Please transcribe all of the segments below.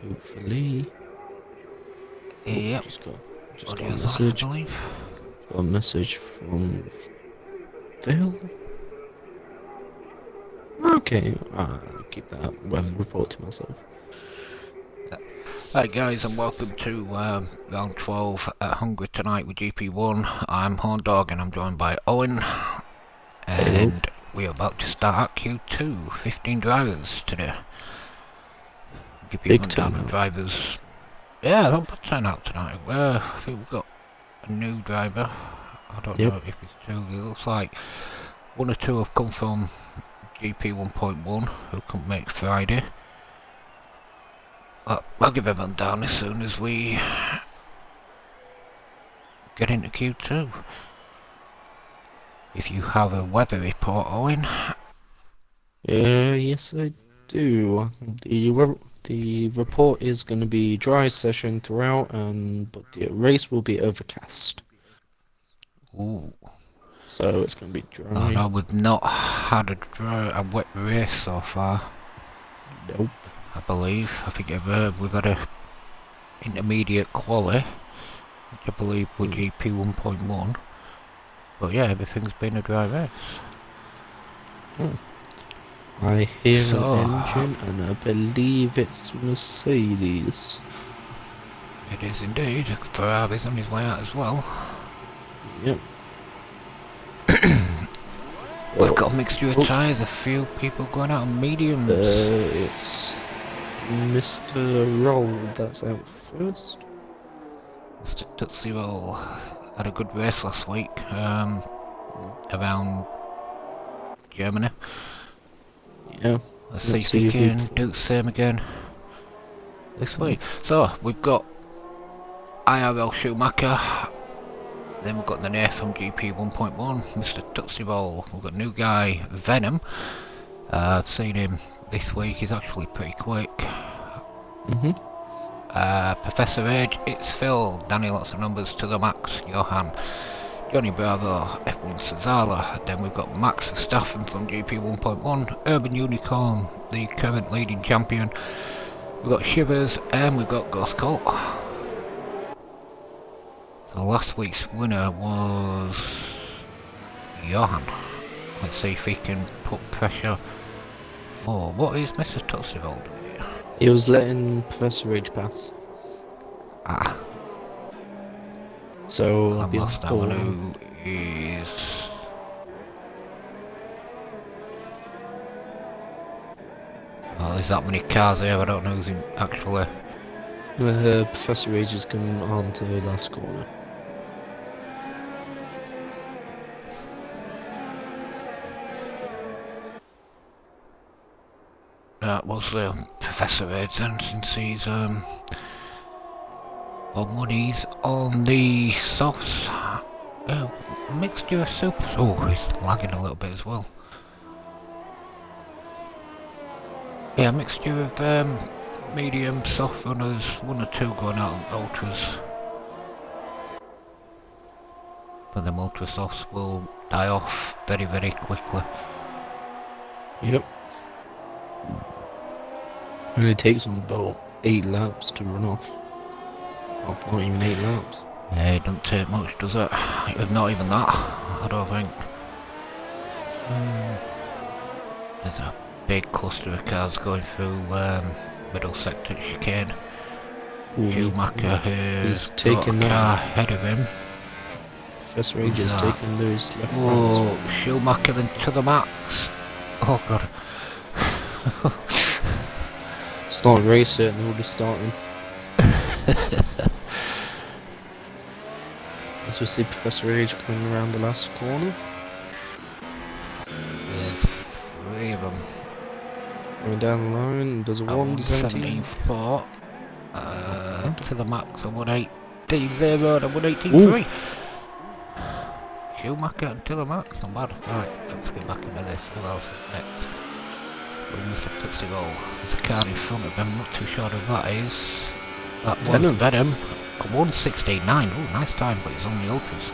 Hopefully. Yep. Just got Audio a that, message. I believe. Got a message from Phil. Okay, keep that report to myself. Hi guys, and welcome to round 12 at Hungary tonight with GP1. I'm Horndog and I'm joined by Owen. And we are about to start Q2, 15 drivers today. Give you a rundown of drivers. Yeah, a good turnout tonight. I think we've got a new driver. I don't know if it's two. It looks like one or two have come from GP 1.1 who couldn't make Friday. I'll give everyone down as soon as we get into Q2. If you have a weather report, Owen. Yes I do. The report is going to be dry session throughout, but the race will be overcast. Ooh. So it's going to be dry. Oh no, we've not had a wet race so far. Nope. I believe. I think we've had a intermediate quali, which I believe was GP 1.1. But yeah, everything's been a dry race. I hear an engine, and I believe it's Mercedes. It is indeed. Ferrari's on his way out as well. Yep. We've got a mixture of tyres, a few people going out on mediums. It's Mr. Roll that's out first. Mr. Tootsie Roll had a good race last week around Germany. Yeah. Let's see if he can do the same again this week. So we've got IRL Schumacher. Then we've got the Nath from GP 1.1, Mr. Tootsie Roll. We've got new guy, Venom. I've seen him this week, he's actually pretty quick. Professor Age, it's Phil. Danny, lots of numbers to the max. Johan, Johnny Bravo, F1 Cesala. Then we've got Max Verstappen from GP 1.1, Urban Unicorn, the current leading champion. We've got Shivers, and we've got Ghost Colt. So last week's winner was Johan. Let's see if he can put pressure. Oh, what is Mr. Tootsie Roll doing? He was letting Professor Age pass. So I've lost that one. Who is... Oh, there's that many cars there, I don't know who's in actually. Professor Age is coming on to the last corner. That was Professor Age then, since he's on he's on the softs. Mixture of super. Oh, he's lagging a little bit as well. Yeah, mixture of medium, soft runners, one or two going out on ultras. But them ultra softs will die off very, very quickly. Yep. And it takes them about 8 laps to run off. Oh, not even 8 laps. Yeah, it doesn't take much, does it? If not even that, I don't think. There's a big cluster of cars going through middle sector chicane. Schumacher is taking that car ahead of him. Professor Age is taking those left. Oh, Schumacher into the max. Oh god. It's not a race yet, they're already starting. As we see Professor Age coming around the last corner. There's 3 of them. Going down the line, does a 117. 174. To the max, a 118.0 and a 118.3. Schumacher to the max, not bad. Right, let's get back into this. Who else is next? Mr. Tootsie Roll. There's a car in front of him, not too sure who that is. That was Venom. A 116.9. Oh, nice time, but he's on the ultras.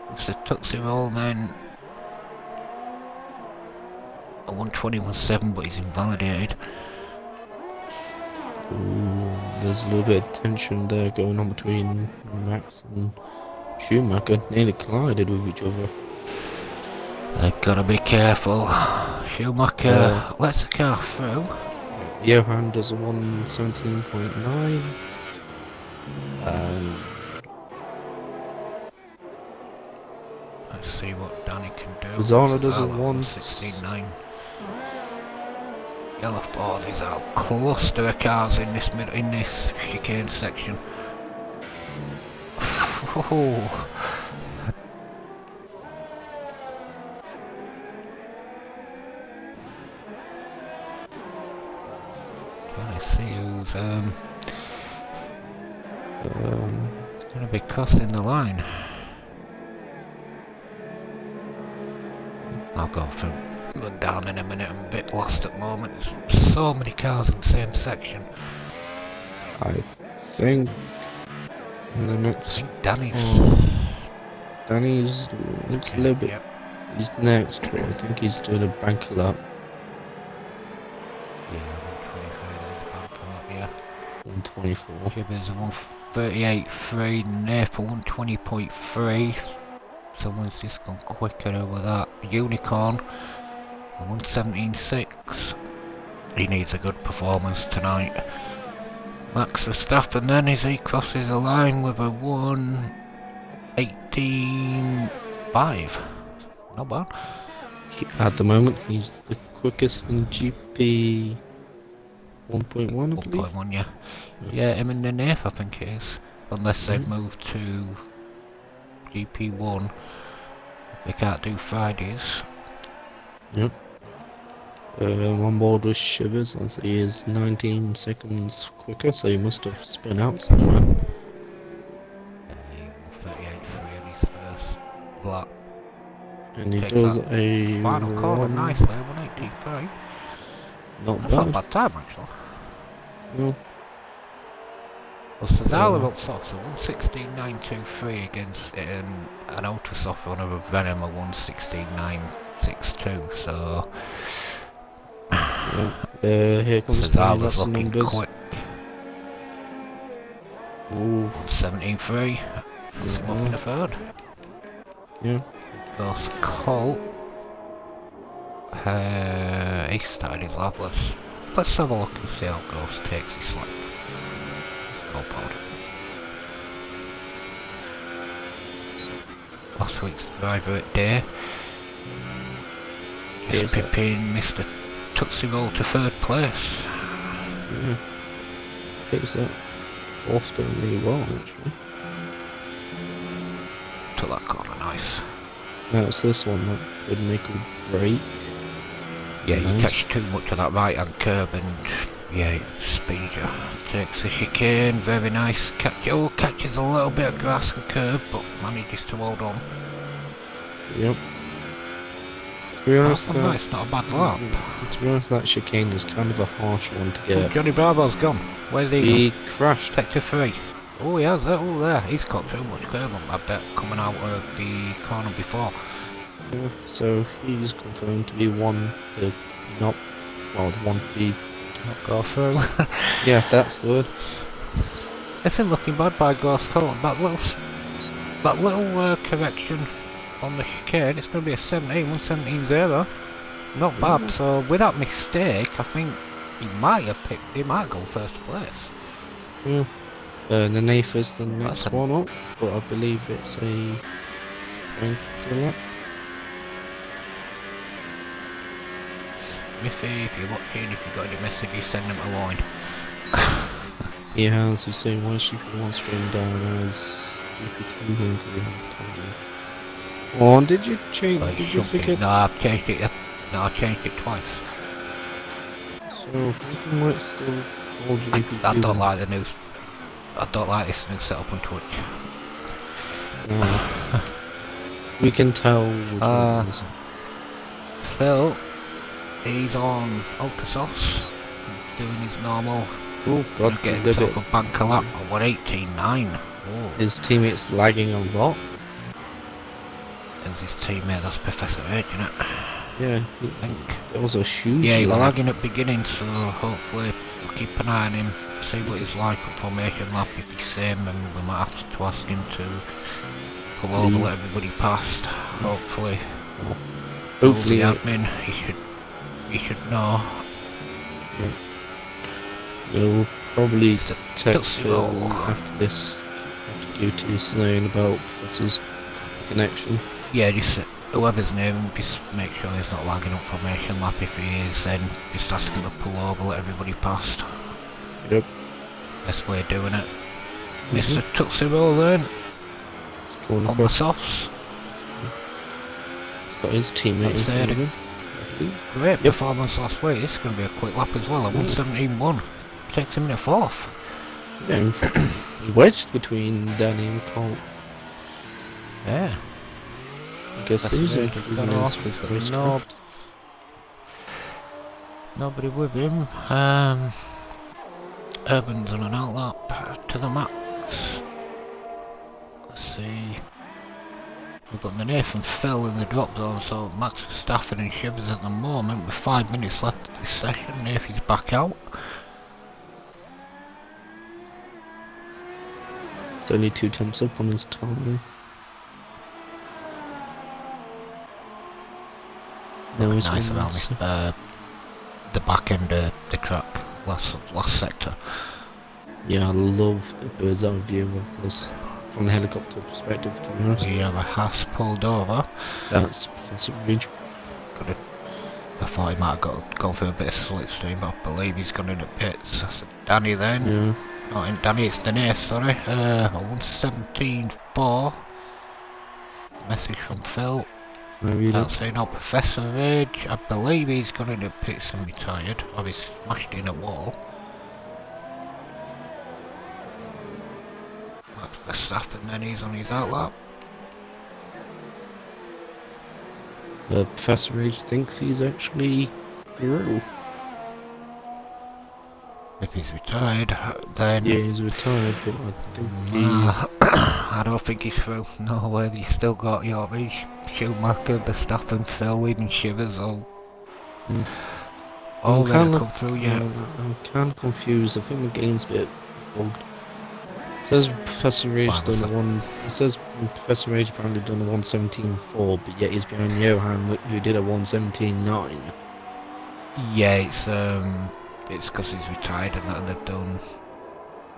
Mr. Tootsie Roll then. A 121.7, but he's invalidated. Ooh, there's a little bit of tension there going on between Max and Schumacher. Nearly collided with each other. They've got to be careful. Schumacher lets the car through. Johan does a 117.9. Let's see what Danny can do. Cesaro does a Cesaro, 116.9. Yellow Ford is out. Cluster of cars in this chicane section. Oh. Trying to see who's gonna be crossing the line. I'll go through run down in a minute. I'm a bit lost at the moment. There's so many cars in the same section. I think in the next. Danny's looks a little bit. Yep. He's next, but I think he's doing a bank lap. Yeah, 123 yeah. 124. Gibbons a 138.3, Nath for 120.3. Someone's just gone quicker over that. Unicorn, a 117.6. He needs a good performance tonight. Max Verstappen then as he crosses the line with a 118.5. Not bad. At the moment, he's the quickest in GP 1.1, I believe. 1.1, yeah. Yeah, him and the Nath, I think it is. Unless they've moved to GP1. They can't do Fridays. Yep. On board with Shivers, as he is 19 seconds quicker, so he must have spun out somewhere. 38.3 on his first lap. And he does a final corner nicely, 118.3. Not That's not a bad. bad time actually. No. Well, Cesaro looks off, so 116.923 against an Autosoft on a Venom of 116.962, so Here comes Cesaro's lots of looking numbers. quick. Ooh. 117.3, puts him up in the third. Yeah. Goes Colt. He started his lap. Let's have a look and see how it goes. Takes his slip. Go pod. Last week's driver at Day. Just pipping Mr. Tuxedo to third place. Yeah. Takes that off doing really well, actually. To that corner, nice. Now it's this one that would make a break. Yeah, Nice. you catch too much of that right hand curb and yeah, it speeds you. Takes the chicane, very nice catch. Oh, catches a little bit of grass and curb, but manages to hold on. Yep. To be honest, It's not a bad lap. To be honest, that chicane is kind of a harsh one to get. Johnny Bravo's gone. Where's he He gone? crashed. Sector 3. Oh, he has that. Oh, there. He's got too much curb on that bit coming out of the corner before. Yeah, so he's confirmed to be one to not. Well, one to be. Not go through. Yeah, that's the word. Isn't looking bad by Ghost Coat. That little correction on the chicane, it's going to be a 117.0. Not bad. So with that mistake, I think he might go first place. Yeah. The Nath is the next That's one up, but I believe it's a. Lap. Miffy, if you're watching, if you've got any messages, send them a line. He has. He's saying why she wants to bring down as GP2 Hungary. Oh, did you change? Like, Did you forget? No, I've changed it. No, I changed it twice. So we might still call GP2. I don't like the news. I don't like this new setup on Twitch. No. We can tell. Which one it is. Phil, he's on Ultrasoft, doing his normal. Oh God, Getting himself a banker lap at 118.9. His teammate's lagging a lot. There's his teammate, that's Professor H, isn't it? Yeah, I think. it was a huge. Yeah, he was lag. lagging at beginning, so hopefully I'll keep an eye on him, see what he's like at formation lap. If he's same, then we might have to ask him to pull over, let everybody past. Hopefully. Hopefully, the admin, he should know. We'll probably text Phil after this, after Q2 saying about Professor's connection. Yeah, just whoever's near him, just make sure he's not lagging up formation lap. If he is, then just ask him to pull over, let everybody past. Yep. Best way of doing it. Mr. Tuxero then, going on the softs. He's got his teammate in front of him. Great performance last week. This is going to be a quick lap as well. A 1:17.1 takes him in a fourth. Yeah, wedged between Danny and Colt. Yeah. I guess he's improving his respect. Nobody with him. Urban's on an outlap to the max. Let's see. We've got the Nathan Phil in the drop zone, so Max Verstappen and Shivers at the moment with 5 minutes left of this session. Nathan's back out. It's only 2 temps up on his time. No, he's nice around the back end of the track, last sector. Yeah, I love the bird's eye view of this from the helicopter perspective, to be honest. We have a Haas pulled over. That's Professor Ridge. I thought he might have gone for a bit of slipstream, but I believe he's gone in at pits. That's Danny then. Yeah. Not in Danny, it's Denise, sorry. 1:17.4. Message from Phil. I'll say no, Professor Ridge. I believe he's gone in at pits and retired, or he's smashed in a wall. That's Verstappen, then he's on his outlap. Professor Ridge thinks he's actually through. If he's retired, then... Yeah, he's retired, but I think he's... I don't think he's through. No way, he's still got York, Schumacher, Verstappen, Phil, and Shivers, all they come through yet. I'm kind of confused. I think the game's a bit bugged. It says Professor Rage done one. It says Professor Rage apparently done a 1:17.4, but yet he's behind Johan, who did a 1:17.9. Yeah, it's because he's retired and that they've done.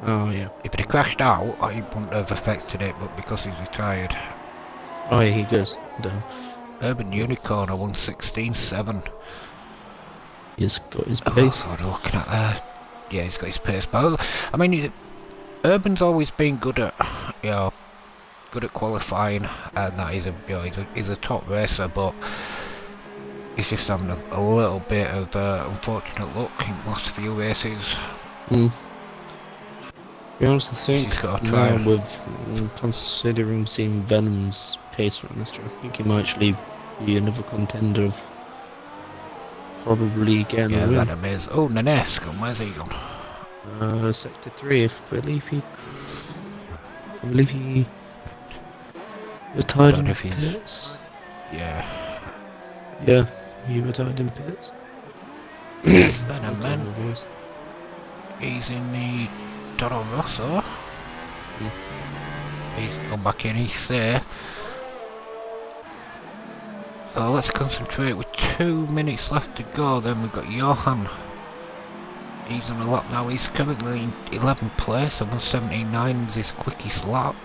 Oh yeah. If he crashed out, I wouldn't have affected it, but because he's retired. Oh yeah, he does. Damn. Urban Unicorn a 1:16.7. He's got his pace. Oh, God, looking at that. Yeah, he's got his pace, but I mean, Urban's always been good at, good at qualifying, and that he's a top racer, but he's just having a little bit of unfortunate luck in the last few races. To be honest, I think He's got to now try. with considering seeing Venom's pace on this track, I think he might actually be another contender of probably getting the win. Venom is. Oh, Nanesk, where's he gone? Sector 3, I believe he retired in pits. Yeah. Yeah, he retired in pits. Venom then. He's in the Toro Rosso. He's gone back in, he's there. So let's concentrate with 2 minutes left to go. Then we've got Johan. He's on a lap now. He's currently in 11th place. 1:17.9 is his quickest lap,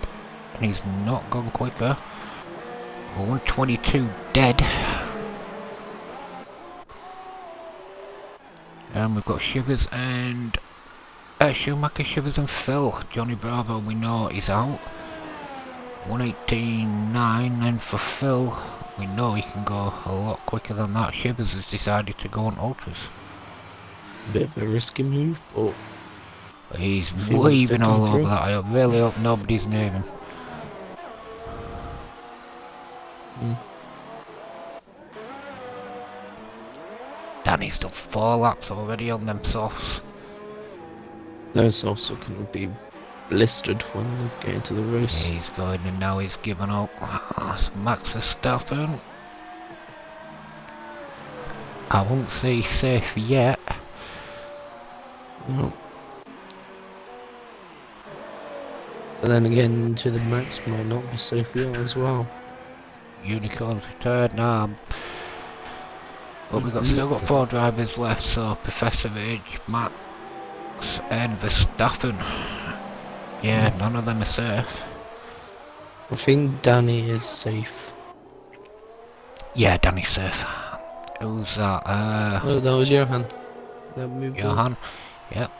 and he's not gone quicker. 1:22 dead. And we've got Shivers and Schumacher, Shivers and Phil. Johnny Bravo, we know he's out. 1:18.9, and for Phil, we know he can go a lot quicker than that. Shivers has decided to go on ultras. Bit of a risky move, but he's weaving all over that. I really hope nobody's near him. Danny's done 4 laps already on them softs. Those softs are going to be blistered when they get into the race. He's going and now he's given up. That's Max Verstappen. I won't say safe yet. No. But then again, to the max might not be safe for you as well. Unicorn's returned now. But we've still got 4 drivers left, so Professor Age, Max and Verstappen. Yeah, none of them are safe. I think Danny is safe. Yeah, Danny's safe. Who's that? Oh, that was Johan. That moved on. Johan. Yep.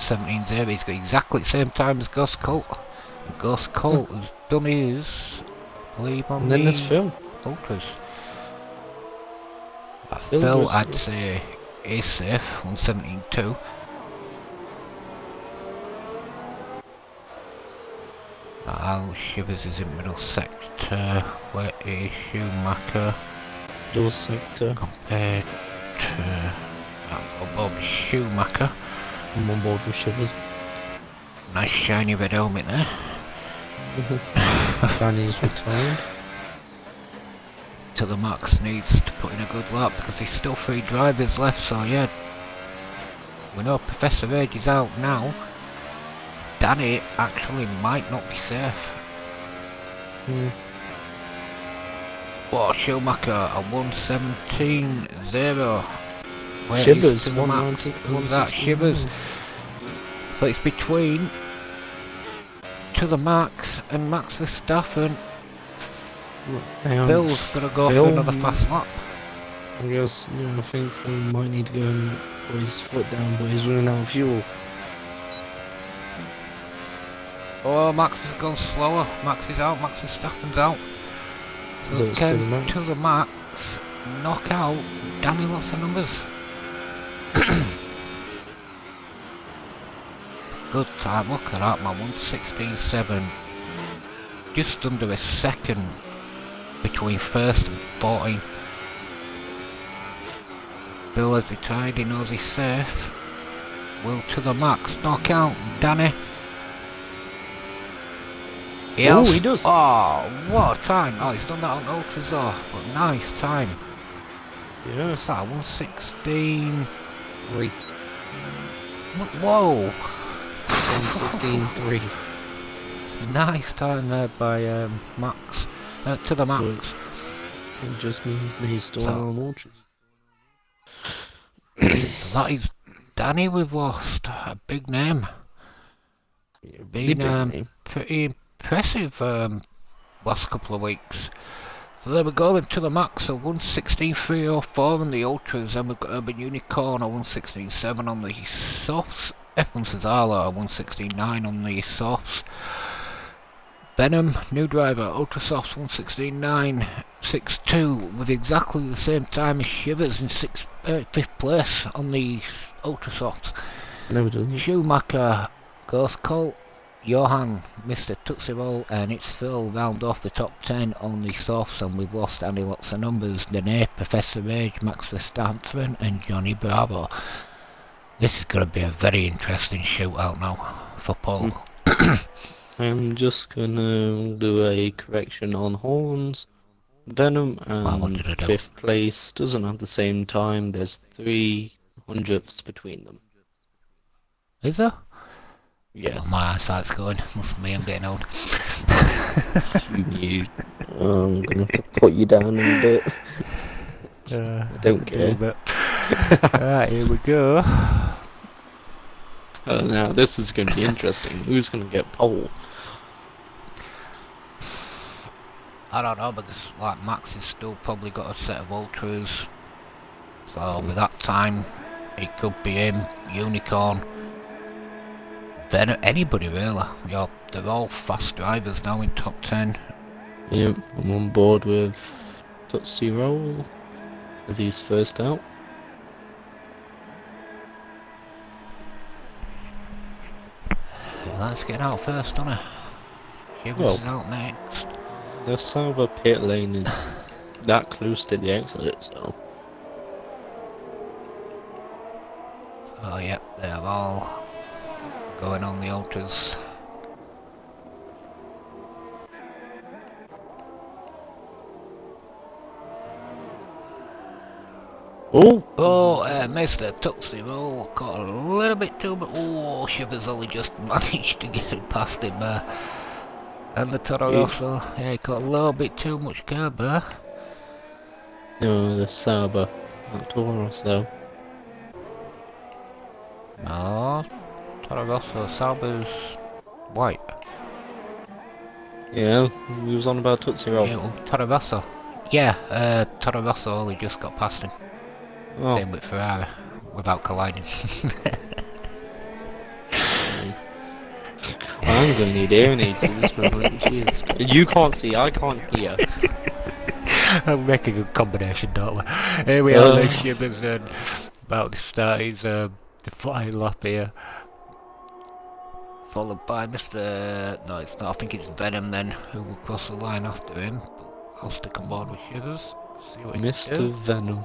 17-0. He's got exactly the same time as Gus Colt. And Gus Colt has done his, I believe, on And then there's the Phil. Ultras. Phil Phil, was- I'd say, is safe on 17-2. Shivers is in middle sector. Where is Schumacher Door sector. compared to Bob Schumacher? I'm on board with Shivers. Nice shiny red helmet there. Danny's retired. To the Max needs to put in a good lap because there's still 3 drivers left, so yeah. We know Professor Age is out now. Danny actually might not be safe. What, Schumacher, a 117.0. Shivers, to the Max? 190. Who's that? Shivers. So it's between to the Max and Max Verstappen. Bill's gonna go for another fast lap. I guess, I think Phil might need to go and put his foot down, but he's running out of fuel. Oh, Max has gone slower. Max is out. Max Verstappen's out. So it's to the Max. To the Max. Knock out. Danny, lots of numbers. Good time. Look at that, man. 116.7. Just under a second between first and 14th. Bill has retired. He knows he's safe. Will to the Max. Knock out. Danny. Oh, he does. Oh, what a time. Oh, he's done that on Ultras though. But nice time. Yeah. What's that? 116. 3. Whoa. 116.3. Nice time there by Max. To the Max. It just means that he's still on Ultras. So that is Danny we've lost. A big name. Been pretty impressive last couple of weeks. So there we go then, to the Max, so 116.304 on the Ultras, and we've got Urban Unicorn at 116.7 on the softs, F1 Cesaro at 116.9 on the softs, Venom, new driver, Ultra Softs 116.962 with exactly the same time as Shivers in 5th place on the Ultra Softs. No, it doesn't. Schumacher, Ghost Colt, Johan, Mr. Tootsie Roll, and it's Phil round off the top 10 on the softs, and we've lost Andy lots of numbers. Danae, Professor Rage, Max Verstappen, and Johnny Bravo. This is going to be a very interesting shootout now for Paul. I'm just gonna do a correction on horns. Venom and 5th place doesn't have the same time. There's 3 hundredths between them. Is there? Yes. Oh, my eyesight's going. Must be me, I'm getting old. You I'm gonna have to put you down in a bit. I don't care. Alright, here we go. Now this is gonna be interesting. Who's gonna get pole? I don't know, because like Max has still probably got a set of ultras. So with that time, it could be him, Unicorn. Then anybody really. They're all fast drivers now in top 10. Yep, I'm on board with Tootsie Roll as he's first out. Let's get out first, don't I? Shivers is out next. The Sauber pit lane is that close to the exit, so. Oh yep, they're all going on the ultras. Oh! Oh, Mr. Tuxie Roll caught a little bit too, but oh, Shivers only just managed to get it past him there. And the Toro Rosso, yeah, he caught a little bit too much curb there. No, the Sauber. Not Toro Rosso. No, Toro Rosso, Sauber's white. Yeah, we was on about Tootsie Roll. Yeah, well, Toro Rosso. Yeah, Toro Rosso only just got past him. Oh. Same with Ferrari, without colliding. I'm gonna need hearing aids at this moment. Jeez. You can't see, I can't hear. I'll make a good combination, don't we? Here we are, this Shivers and about to start his the flying lap here. Followed by Mr. No, it's not. I think it's Venom then, who will cross the line after him. But I'll stick on board with Shivers. See what he can Mr. do. Venom.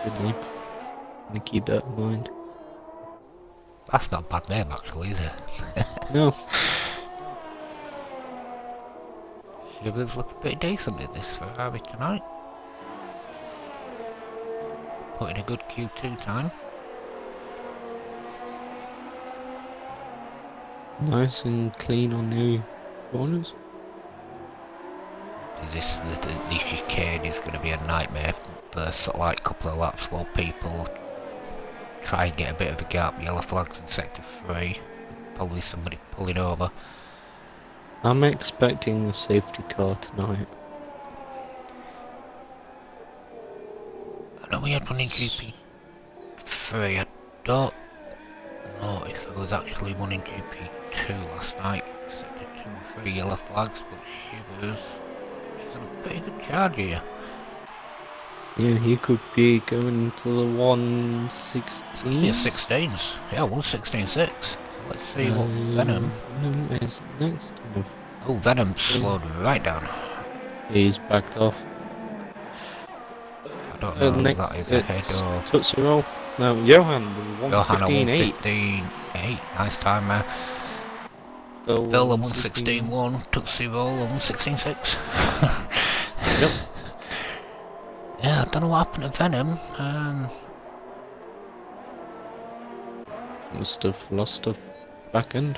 Good name. I'm gonna keep that in mind. That's not a bad name actually, is it? No. Shivers looking pretty decent in this Ferrari tonight. Putting a good Q2 time. Nice and clean on the corners. This chicane is going to be a nightmare for sort of like a couple of laps while people try and get a bit of a gap. Yellow flags in sector 3. Probably somebody pulling over. I'm expecting a safety car tonight. I know we had one in GP3. I don't know if there was actually one in GP2 last night. Sector 2 and 3 yellow flags, but Shivers is on a pretty good charge here. Yeah, he could be going to the 116. Yeah, 16s. Yeah, 116.6. Let's see what Venom. Venom is next. Oh, Venom slowed right down. He's backed off. I don't know if Next, that is it's ahead or... Tootsie Roll. No, Johan, Johanna 115.8. 115.8. Nice time there. Phil 116.1. Tootsie Roll 116.6. Yep. Yeah, I don't know what happened to Venom. Must have lost a back end.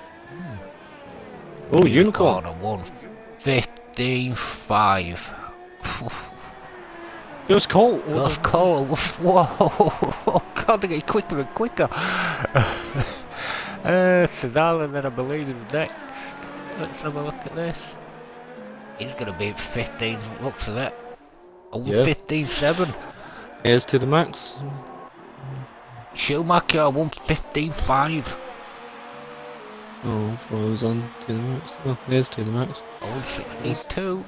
Oh, Unicorn! 115.5. Just Cole! Just Cole. Whoa! God, they get quicker and quicker. Sedal, and then I believe is next. Let's have a look at this. He's gonna be 15. Looks of it. Oh, Yeah. 15.7. Here's to the max. Schumacher 115.5. Oh, I was on to the max. Oh, here's to the max. 116.2.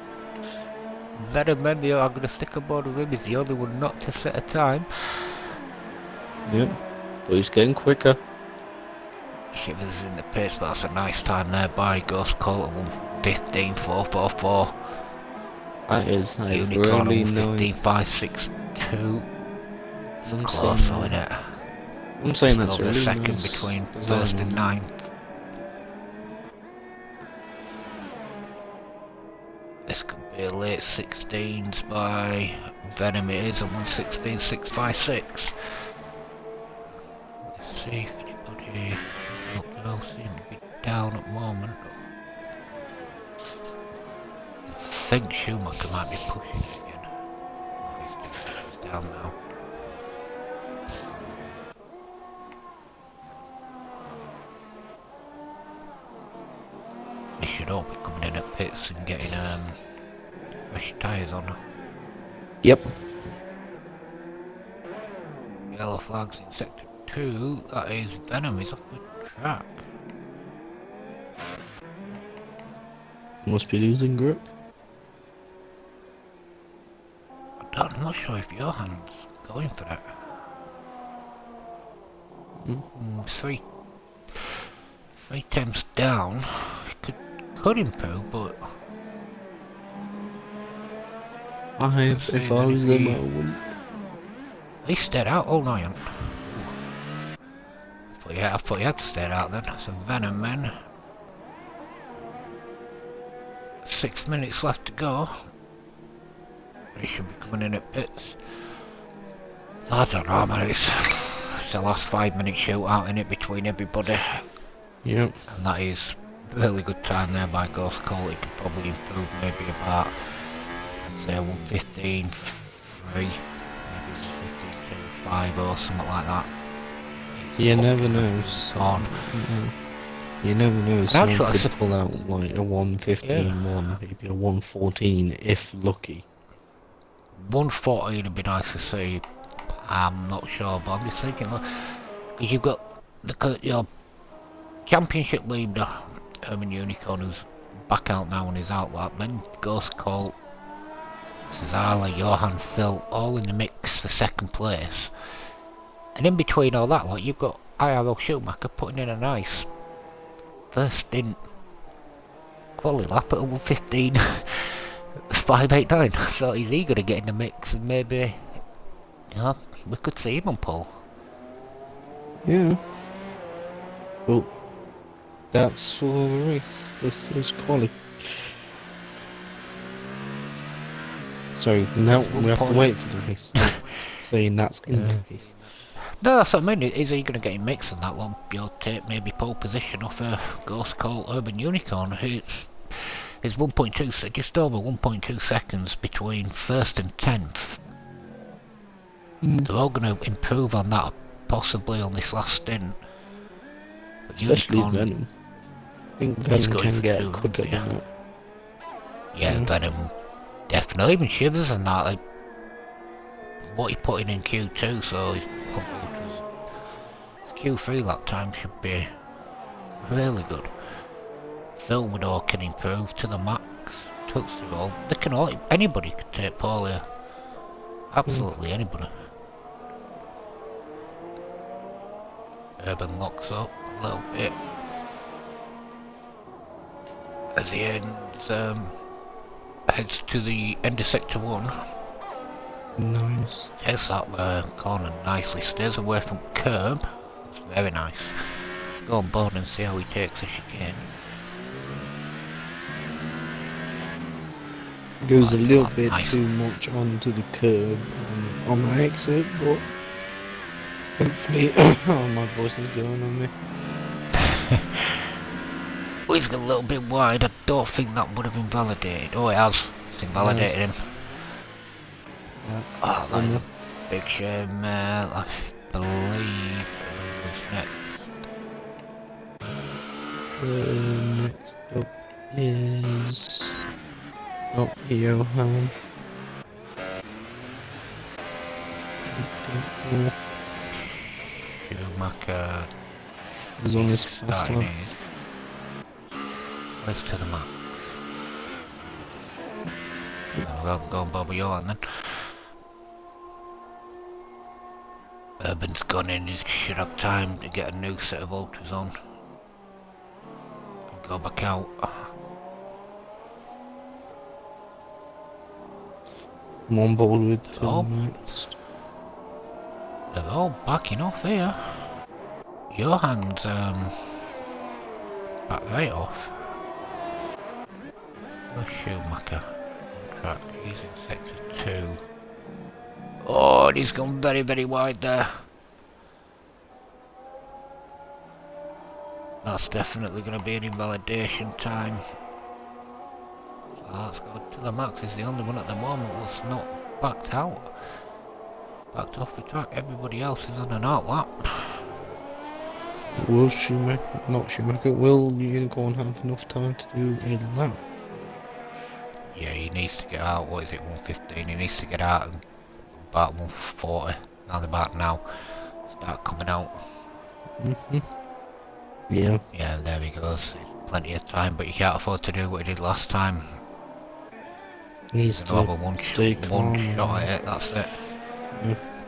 Venom Mendy, I'm gonna stick on board with him. He's the only one not to set a time. Yep. But he's getting quicker. Shivers in the pits, but that's a nice time there by Ghost Cole at 115.444. That is Unicorn really nice. 115.562. I'm Close saying, though, innit? I'm saying that's Over really a second nice between design first and on- ninth. This could be a late 16s by Venom. It is a 116.656. Let's see if anybody else seems to be down at the moment. I think Schumacher might be pushing it again. He's down now. They should all be coming in at pits and getting fresh tyres on. Yep. Yellow flags in sector 2, that is Venom, he's off the track. Must be losing grip. I'm not sure if Johan's going for that. Three attempts down, could improve, but If I was them, I wouldn't. he stayed out. Oh no, I thought you had to stay out then. Some Venom men. 6 minutes left to go. He should be coming in at pits. I don't know, man. It's the last 5 minute shootout in it between everybody, Yep. and that is really good time there by Ghost Cole. It could probably improve maybe about, I'd say, 115, 3, maybe 115, 5 or something like that. You never know. On. You never know. Someone actually, could pull out like a 115 one, maybe a 114 if lucky. 114 would be nice to see. I'm not sure, but I'm just thinking, because you've got your championship leader, Urban Unicorn, who's back out now on his outlap, then Ghost Colt, Cesala, Johan, Phil, all in the mix for second place. And in between all that, like, you've got IRL Schumacher putting in a nice first stint quality lap at 115. 589, so he's eager to get in the mix, and maybe, we could see him on pole. Yeah. Well, that's for the race. This is quality. Sorry, now we have to wait for the race. Saying that's in the race. No, that's what I mean. Is he going to get in mix on that one? You'll take maybe pole position off a Ghost Colt Urban Unicorn. It's 1.2, just over 1.2 seconds between first and 10th. They're all going to improve on that, possibly on this last stint. But Especially Unicorn, Venom. I think Venom can get two, quicker than that. Yeah, Venom, definitely. Even Shivers and that, like, what he put in Q2, so his Q3 lap time should be really good. Phil Woodall can improve to the max. Tootsie Roll, they can all, anybody could take pole here. Absolutely anybody. Urban locks up a little bit as he heads to the end of sector 1. Nice. Takes that corner nicely, stays away from curb. That's very nice. Go on board and see how he takes the chicane. Goes a little bit too much onto the curb on the exit, but hopefully, oh, my voice is going on me. Well, he's got a little bit wide. I don't think that would have invalidated. Oh, it has. It's invalidated him. That's Oh, that's a big shame. I believe it was next. Next up is not Johan. Schumacher He's on his fast lap. Let's to the map. We'll go Bobby Johan then. Urban's gone in, he should have time to get a new set of ultras on. And go back out. I'm on board with next. They're all backing off here. Johan's back right off. Where's Schumacher? Track, he's in sector 2. Oh, and he's gone very, very wide there. That's definitely going to be an invalidation time. So let's go to the max. He's the only one at the moment that's not backed out. Backed off the track. Everybody else is on an out lap. Will Schumacher, not Schumacher, will Unicorn have enough time to do a lap? Yeah, he needs to get out. What is it, 115? He needs to get out at about 140. Round about now. Start coming out. Yeah. Yeah, there he goes. Plenty of time, but you can't afford to do what he did last time. Needs to have a one stay calm. shot at it, that's it.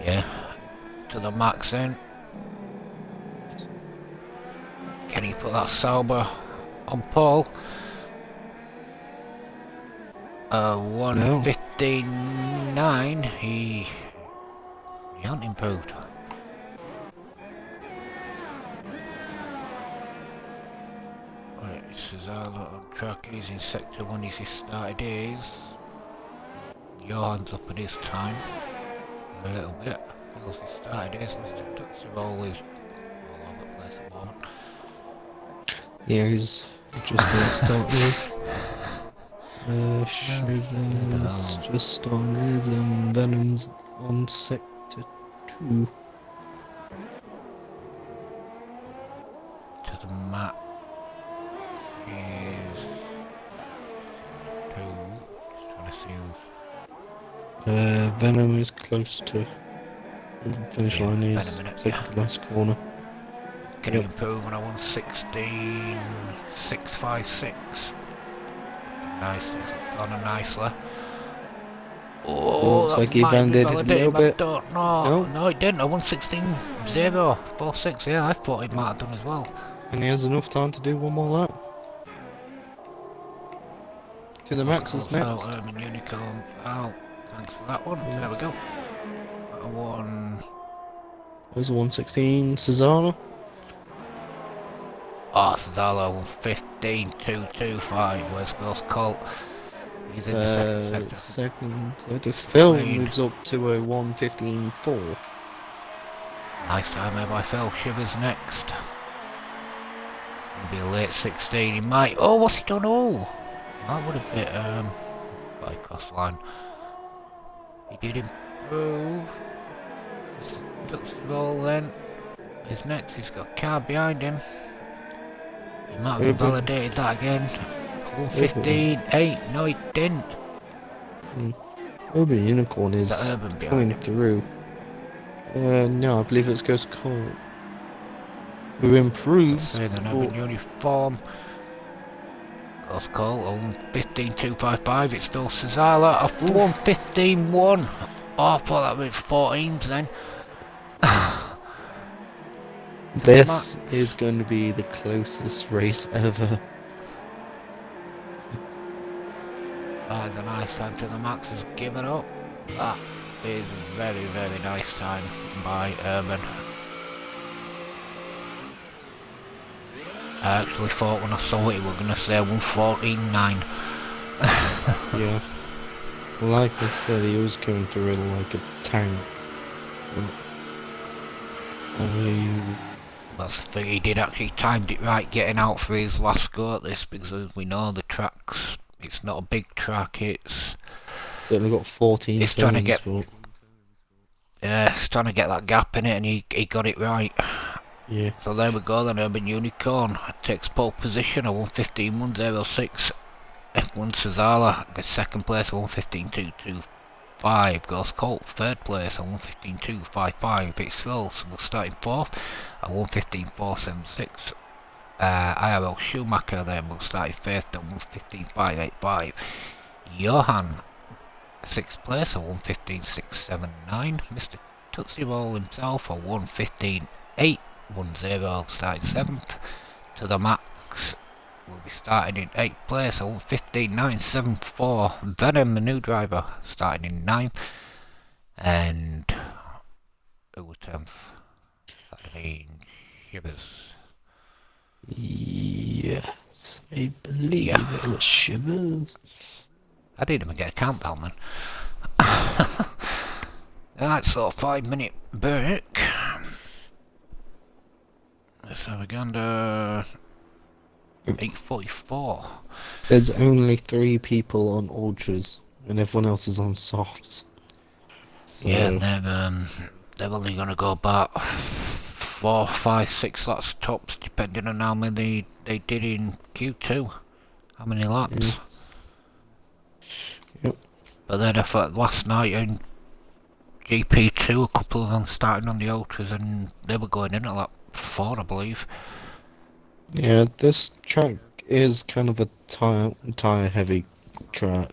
Yeah. To the max then. Can he put that Sauber on pole? 1:59. He hasn't improved. Right, Cesaro on track. He's in sector 1. He's started his. Johan's up at his time. A little bit. else he started is Mr. Tootsie Roll is all over the place at the moment. Yeah, he's just about starting his. Shiver's just starting his, and Venom's on sector 2. To the map is 2. Just trying to see who's... Venom is close to the finish line, he's Venom in it, second to last corner. Can he improve when I won 16, 656? Nice, it's gone nicely. Oh, looks that like he might be banded it a little validated, bit. I don't know. No. No, it didn't. I won 16, 0, 4, 6. Yeah, I thought he might have done as well. And he has enough time to do one more lap. To the Max is next. Urban Unicorn. Oh, thanks for that one. There we go. I won. There's a 116 Cesaro. Oh, Cesaro won 15, 2, 2, 5. Where's Ghost Colt? He's in the second sector. Phil moves up to a 115.4. Nice time there by Phil. Shivers next. He'll be a late 16. He might. Oh, what's he done? Oh, that would have been by cross line. He did improve. Touch the ball then. He's next. He's got a car behind him. He might have validated that again. 115, 8. No, he didn't. Urban Unicorn is coming through. No, I believe it's Ghost Colt, who improves. Say the Urban Uniform. Ghost Colt, 15, 255. It's still Cesaro. I've won 15, 1. Oh, I thought that was 14s then. This is going to be the closest race ever. That's a nice time to the Max has given up. That is a very, very nice time by Urban. I actually thought when I saw it we were going to say 114.9. Yeah. Like I said, he was going through it like a tank. That's the thing, he did actually timed it right getting out for his last go at this, because as we know the tracks, it's not a big track, it's only got 14 it's trying to turns, get but... yeah, it's trying to get that gap in it, and he got it right. Yeah. So there we go then, Urban Unicorn takes pole position, I won 15.106. F1 Cesaro gets second place, I won 15.225. Ghost Colt third place, I won 15.255. It's Phil, so we'll start in fourth, I won 15.476. IRL Schumacher then will start in fifth, I won 15.585. Johan sixth place, I won 15.679. Mr. Tootsie Roll himself, I won 15.810, starting seventh. To the Max will be starting in 8th place, I won 15.974. Venom, the new driver, starting in 9th. And who was 10th? Shivers. Yes, I believe it was Shivers. I didn't even get a countdown then. Right, so 5-minute break. Let's have a gander. 8:44. There's only 3 people on ultras, and everyone else is on softs. So... yeah, they're only gonna go about 4, 5, 6 laps tops, depending on how many they did in Q2. How many laps? Yeah. Yep. But then I thought last night in GP2, a couple of them starting on the ultras, and they were going in at lap 4, I believe. Yeah, this track is kind of a tire heavy track.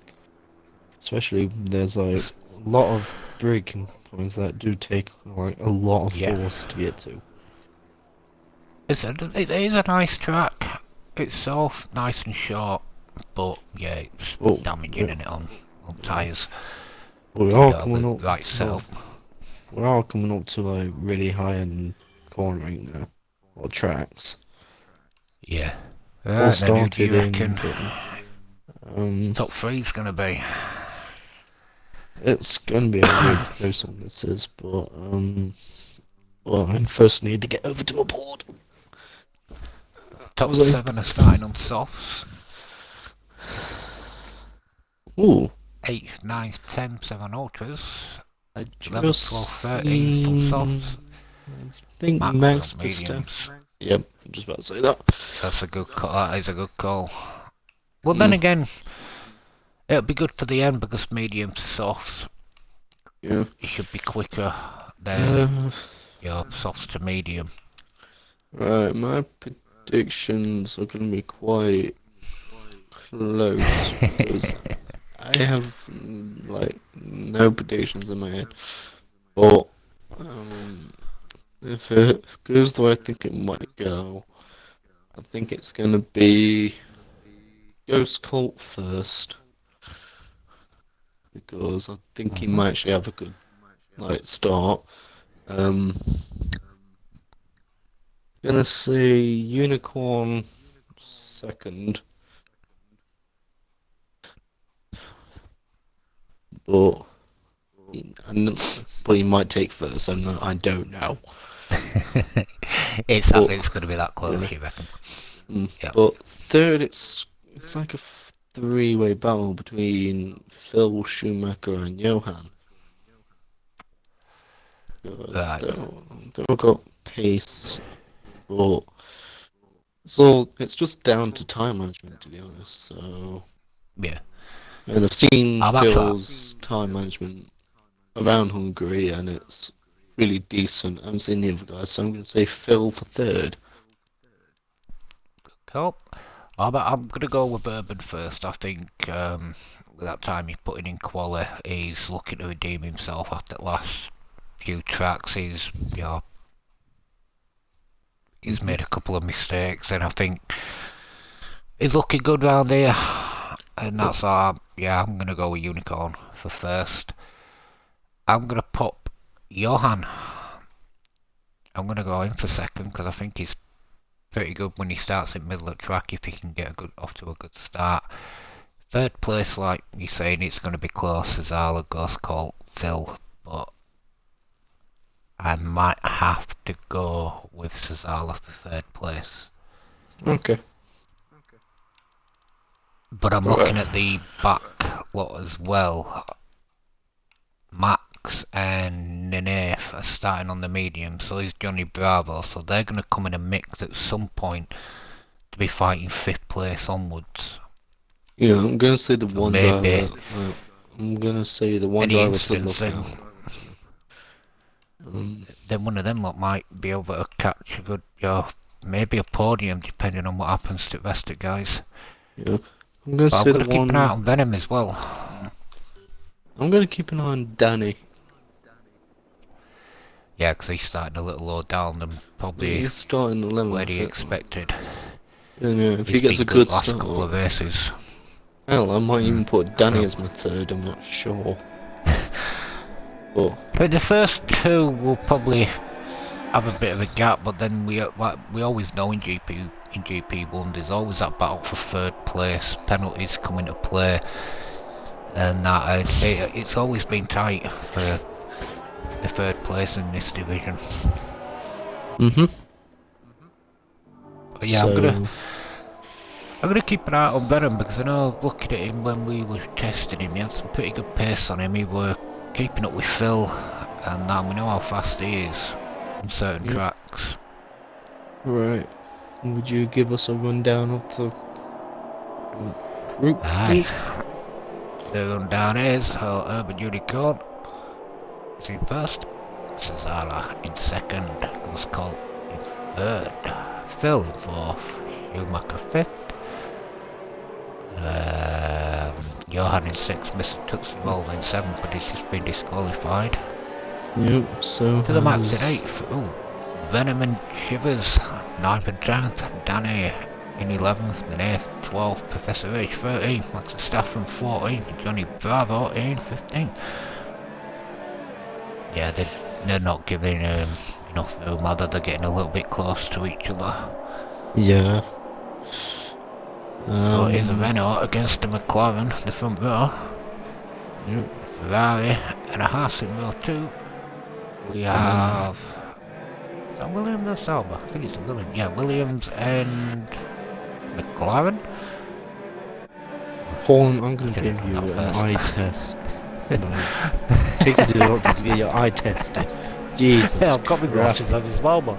Especially there's like a lot of braking points that do take like a lot of force to get to. It is a nice track. It's soft, nice and short, but yeah, it's damaging in it on tyres. We are coming up. Right setup. We are coming up to like really high end cornering now, or tracks. Yeah. All started in in. top 3's gonna be. It's going to be a really close one, this is, but, well, I first need to get over to my board. Top 7 are starting on softs. Ooh. 8th, 9th, 10th, 7 ultras. I 11th, just 12th, 13th, full softs. I think Max Max on Verstappen. mediums. Yep, I'm just about to say that. That's a good call. That is a good call. Well, then again, it'll be good for the end because medium to softs. Yeah. It should be quicker than your softs to medium. Right, my predictions are going to be quite close because I have like no predictions in my head. But if it goes the way I think it might go, I think it's going to be Ghost Cult first because I think he might actually have a good start. Gonna say Unicorn second, but he might take first. I don't know. It's going to be that close, you reckon? Yep. But third, it's like a three-way battle between Phil, Schumacher, and Johan. Right. They've all got pace, but it's just down to time management, to be honest. So yeah, and I've seen Phil's time management around Hungary, and it's really decent. I haven't seen the other guys, so I'm going to say Phil for third. Cool. I'm going to go with Urban first. I think with that time he's putting in quali, he's looking to redeem himself after the last few tracks. He's made a couple of mistakes, and I think he's looking good round here. And that's I'm going to go with Unicorn for first. I'm going to pop Johan. I'm going to go in for second because I think he's pretty good when he starts in middle of track if he can get off to a good start. Third place, like you're saying, it's going to be close as Arla, Ghost Cult, Phil, but I might have to go with Cesala for third place. Okay. But I'm looking at the back lot as well. Max and Nenef are starting on the medium, so is Johnny Bravo, so they're going to come in a mix at some point to be fighting 5th place onwards. Yeah, I'm going to say the one maybe driver. I'm going to say the one driver to look out. Then one of them lot might be able to catch a good, maybe a podium depending on what happens to the rest of the guys. Yeah, I'm going to say the one. Keep an eye on Venom as well. I'm going to keep an eye on Danny. Yeah, because he's starting a little low down than probably he's starting the limit where he expected. Yeah, if he gets a good last start. Couple of races. Hell, I might even put Danny as my third. I'm not sure. But the first two will probably have a bit of a gap, but then we always know in GP1 there's always that battle for third place, penalties come into play, and that it's always been tight for the third place in this division. But yeah, I'm gonna keep an eye on Venom because I know looking at him when we were testing him, he had some pretty good pace on him. He were keeping up with Phil, and now we know how fast he is on certain tracks. Right. Would you give us a rundown of the group, please? The rundown is Urban Unicorn is in first, Cesara in second, Ghost Cult in third, Phil in fourth, Schumacher fifth, Johan in sixth, Mr. Tuxedo in seventh, but he's just been disqualified. Yep, so to the Max in eighth. Ooh, Venom and Shivers, 9th and 10th, Danny in 11th, and 8th, 12th, Professor H 13th, Max Stafford 14th, and Johnny Bravo in 15th. Yeah, they're not giving enough room, either they're getting a little bit close to each other. Yeah. So it is a Renault against the McLaren, the front row. Yep. Ferrari and a Haas in row 2. We have... Is that Williams or Sauber? I think it's Williams. Yeah, Williams and McLaren. Paul, I'm going to give you an eye test. Take you to the doctor to get your eye tested. Jesus. Yeah, I've got my glasses on as well, but...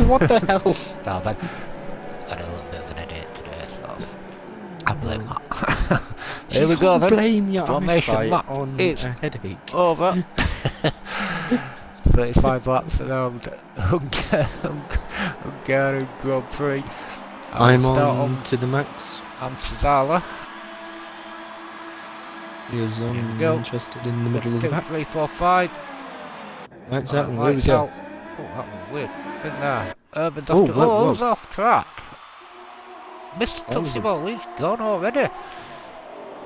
What the hell? No, but I had a little bit of an idiot today, so I blame that. Here we go then. Blame your Formation eyesight lap on is a headache. over. 35 laps around Hungary Grand Prix. I'm on to the max. I'm Cesala. Because Here we I'm go. interested in the middle of the 2, pack. 3, 4, 5. That's that, and where we Lights go. out. Oh, that was weird. Think there. Urban's Oh, off to... whoa, Oh, whoa. who's off track? Mr. Oh, Tootsie Ball, he's gone already.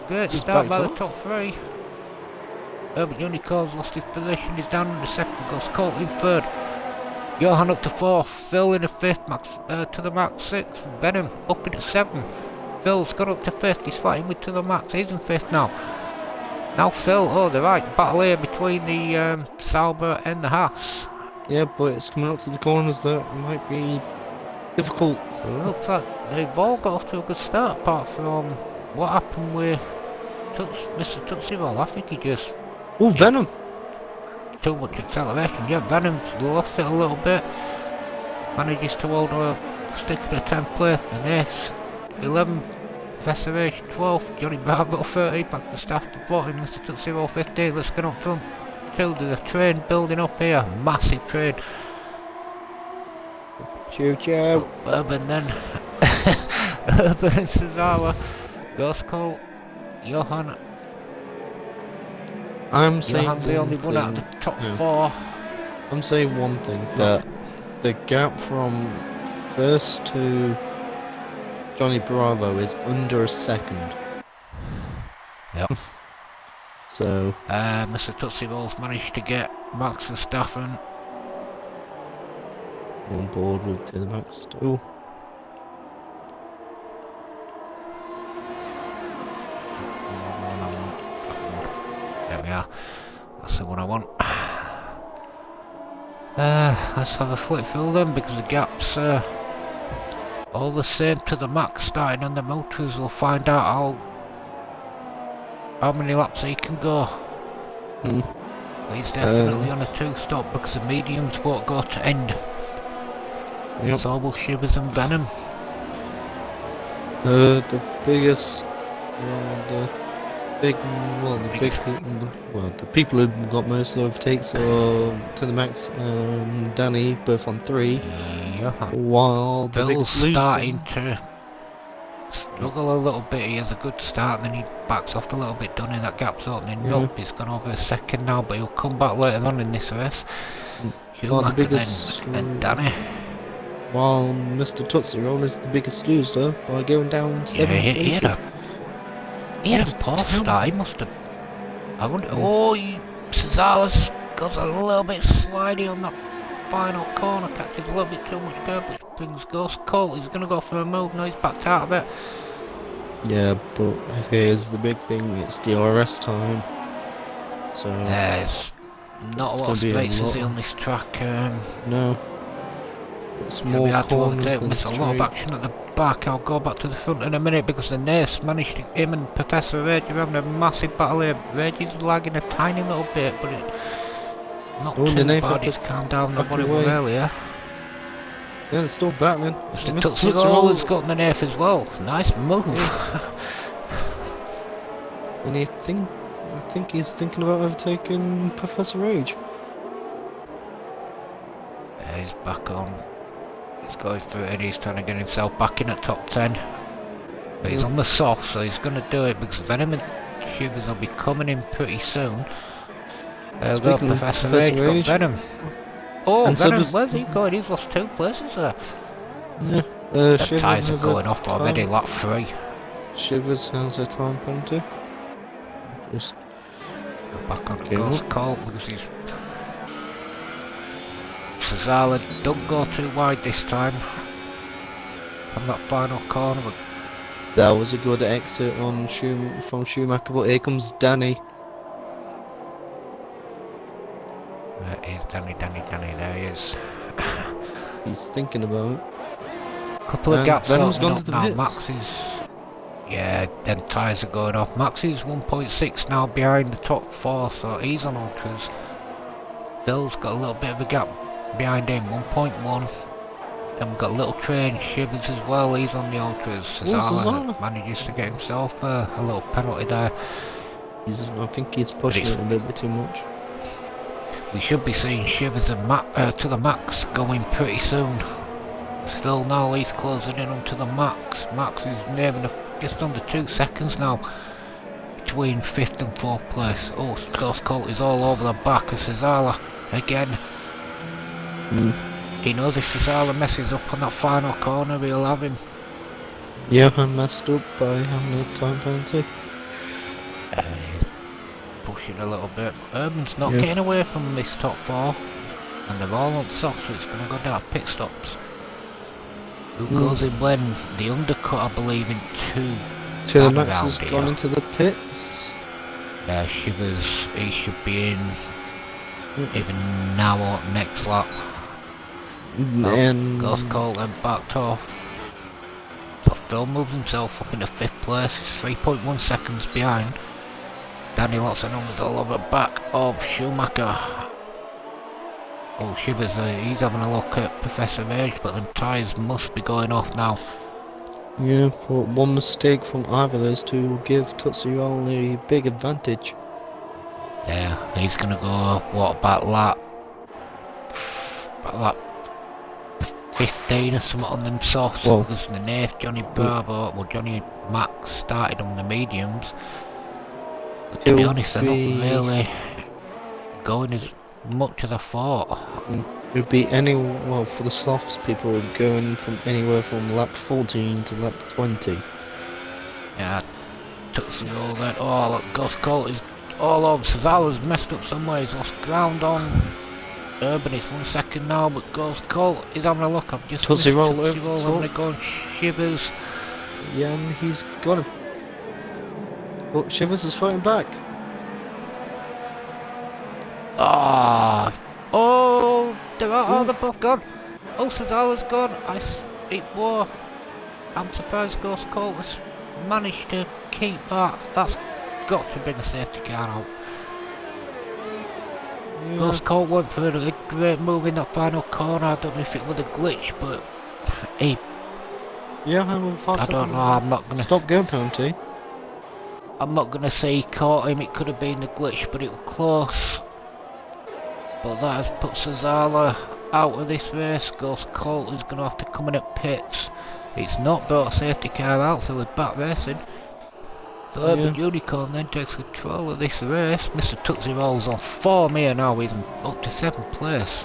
Great He's start backed by the up. top 3. Urban Unicorns lost his position, he's down in the second, goes Colt in third. Johan up to 4th, Phil in the 5th, Max to the Max 6th, Venom up into 7th. Phil's gone up to 5th, he's fighting with to the Max, he's in 5th now. Now Phil, oh they're right, battle here between the Sauber and the Haas. Yeah, but it's coming up to the corners that might be difficult. Looks like they've all got off to a good start apart from what happened with Mr. Tootsie Roll. I think he just Oh, Venom! too much acceleration. Yeah, Venom's lost it a little bit. Manages to hold a stick in the 10th place. And this 11th, Professor Age 12th, Johnny Bravo 13th, back to the staff to 14th, Mr. Tootsie Roll 15th. Let's get up front. There's a train building up here, massive train. Choo choo! Urban then. Urban and Cesaro. Ghost Colt. Johan. I'm saying Johan's the only one out of the top 4. I'm saying one thing, that the gap from first to Johnny Bravo is under a second. Yep. So, Mr. Tootsie Rolls managed to get Max Verstappen. on board with the max still. There we are. That's the one I want. Let's have a flick through them because the gap's all the same to the max starting on the motors. We'll find out how many laps he can go. But he's definitely on a 2-stop because the mediums won't go to end. Yep. It's all Shivers and Venom. The biggest, the people who've got most overtakes are to the max and Danny, both on 3, Yeah. while the Bill's biggest loser. starting to struggle a little bit. He has a good start and then he backs off a little bit, doesn't he? That gap's opening up. He's gone over a second now, but he'll come back later on in this race. Well, the Schumacher biggest, and Danny. While Mr. Tootsie Roll is the biggest loser by going down 7 places. He had a poor start. He must have. I wonder. Oh, Cesaro's goes a little bit slidey on that final corner, catches a little bit too much curb, which brings Ghost Colt. He's going to go for a move now. He's backed out of it. Yeah, but here's the big thing, it's DRS time. So, There's not it's a lot gonna of be a spaces lot. on this track. no. It's It's gonna more be hard to corners overtake. than Miss a lot of straight. action at the back. I'll go back to the front in a minute because the Nace managed to. Him and Professor Rage are having a massive battle here. Rage is lagging a tiny little bit, but it. Not Oh, too the Nace bad. had to He's calmed down up what it and was away. earlier. Yeah, it's still battling. Mr. Mr. Tootsie Tootsie Roll Roll, has got the Nace as well. Nice move. and I think he's thinking about overtaking Professor Rage. Yeah, he's back on. He's going through it and he's trying to get himself back in at top 10. But he's on the soft, so he's going to do it because Venom and Shivers will be coming in pretty soon. There we go, Speaking of Professor Professor Rage got Rage. Venom. Oh, And so Venom, does- where's he going? He's lost 2 places there. Yeah. The Shivers tyres has are a going off already, time- lap 3. Shivers has a time penalty. Just Go back on Okay, Ghost Colt because he's... Cesaro don't go too wide this time. From that final corner, but that was a good exit on from Schumacher, but here comes Danny. Here's Danny, there he is. He's thinking about it. Couple of And gaps Venom's opening gone up to the now. pits. Max is... Yeah, then tyres are going off. Max is 1.6 now behind the top 4, so he's on ultras. Phil's got a little bit of a gap behind him, 1.1. Then we've got little train Shivers as well, he's on the ultras. Cesaro manages to get himself a little penalty there. I think he's pushing it a little bit too much. We should be seeing Shivers and to the max going pretty soon. Still now he's closing in onto the max. Max is nearing just under 2 seconds now between 5th and 4th place. Oh, Ghost Colt is all over the back of Cesaro again. He knows if Cesaro messes up on that final corner, he'll have him. Yeah, I messed up by having a time penalty. Pushing a little bit. Urban's not getting away from this top 4, and they're all on soft, so it's going to go down pit stops. Who goes in when? The undercut, I believe, in 2. Till Max has gone into the pits. Shivers, he should be in even now or next lap. And Ghost Colt then backed off. So Phil moves himself up into 5th place, he's 3.1 seconds behind. Danny lots of numbers all over the back of Schumacher. Oh, Shivers, he's having a look at Professor Age, but them tyres must be going off now. Yeah, but one mistake from either of those two will give Tootsie Roll a big advantage. Yeah, he's gonna go, what, about lap 15 or something on them softs, because the Nath, Johnny Max started on the mediums. But to be honest, they're not really going as much as I thought. It would be for the softs, people are going from anywhere from lap 14 to lap 20. Yeah, Tootsie Roll then. Oh, look, Ghost Colt is all over. Cesaro's messed up somewhere, he's lost ground on Urban. It's 1 second now, but Ghost Colt is having a look. I've just Tootsie Roll having a go on Shivers. Yeah, and he's got him. But Shivers is fighting back. Oh, they're both gone. Oh, Cesaro's gone. I'm surprised Ghost Colt has managed to keep that. That's got to bring a safety car out. Yeah. Ghost Colt went for a great move in that final corner. I don't know if it was a glitch, but he... Yeah, I don't know, I'm not gonna... Stop going penalty. I'm not gonna say he caught him, it could have been a glitch, but it was close. But that has put Cesaro out of this race. Ghost Colt is going to have to come in at pits. It's not brought a safety car out, so we're back racing. The Urban Unicorn then takes control of this race. Mr. Tootsie Roll's on form here now, he's up to 7th place.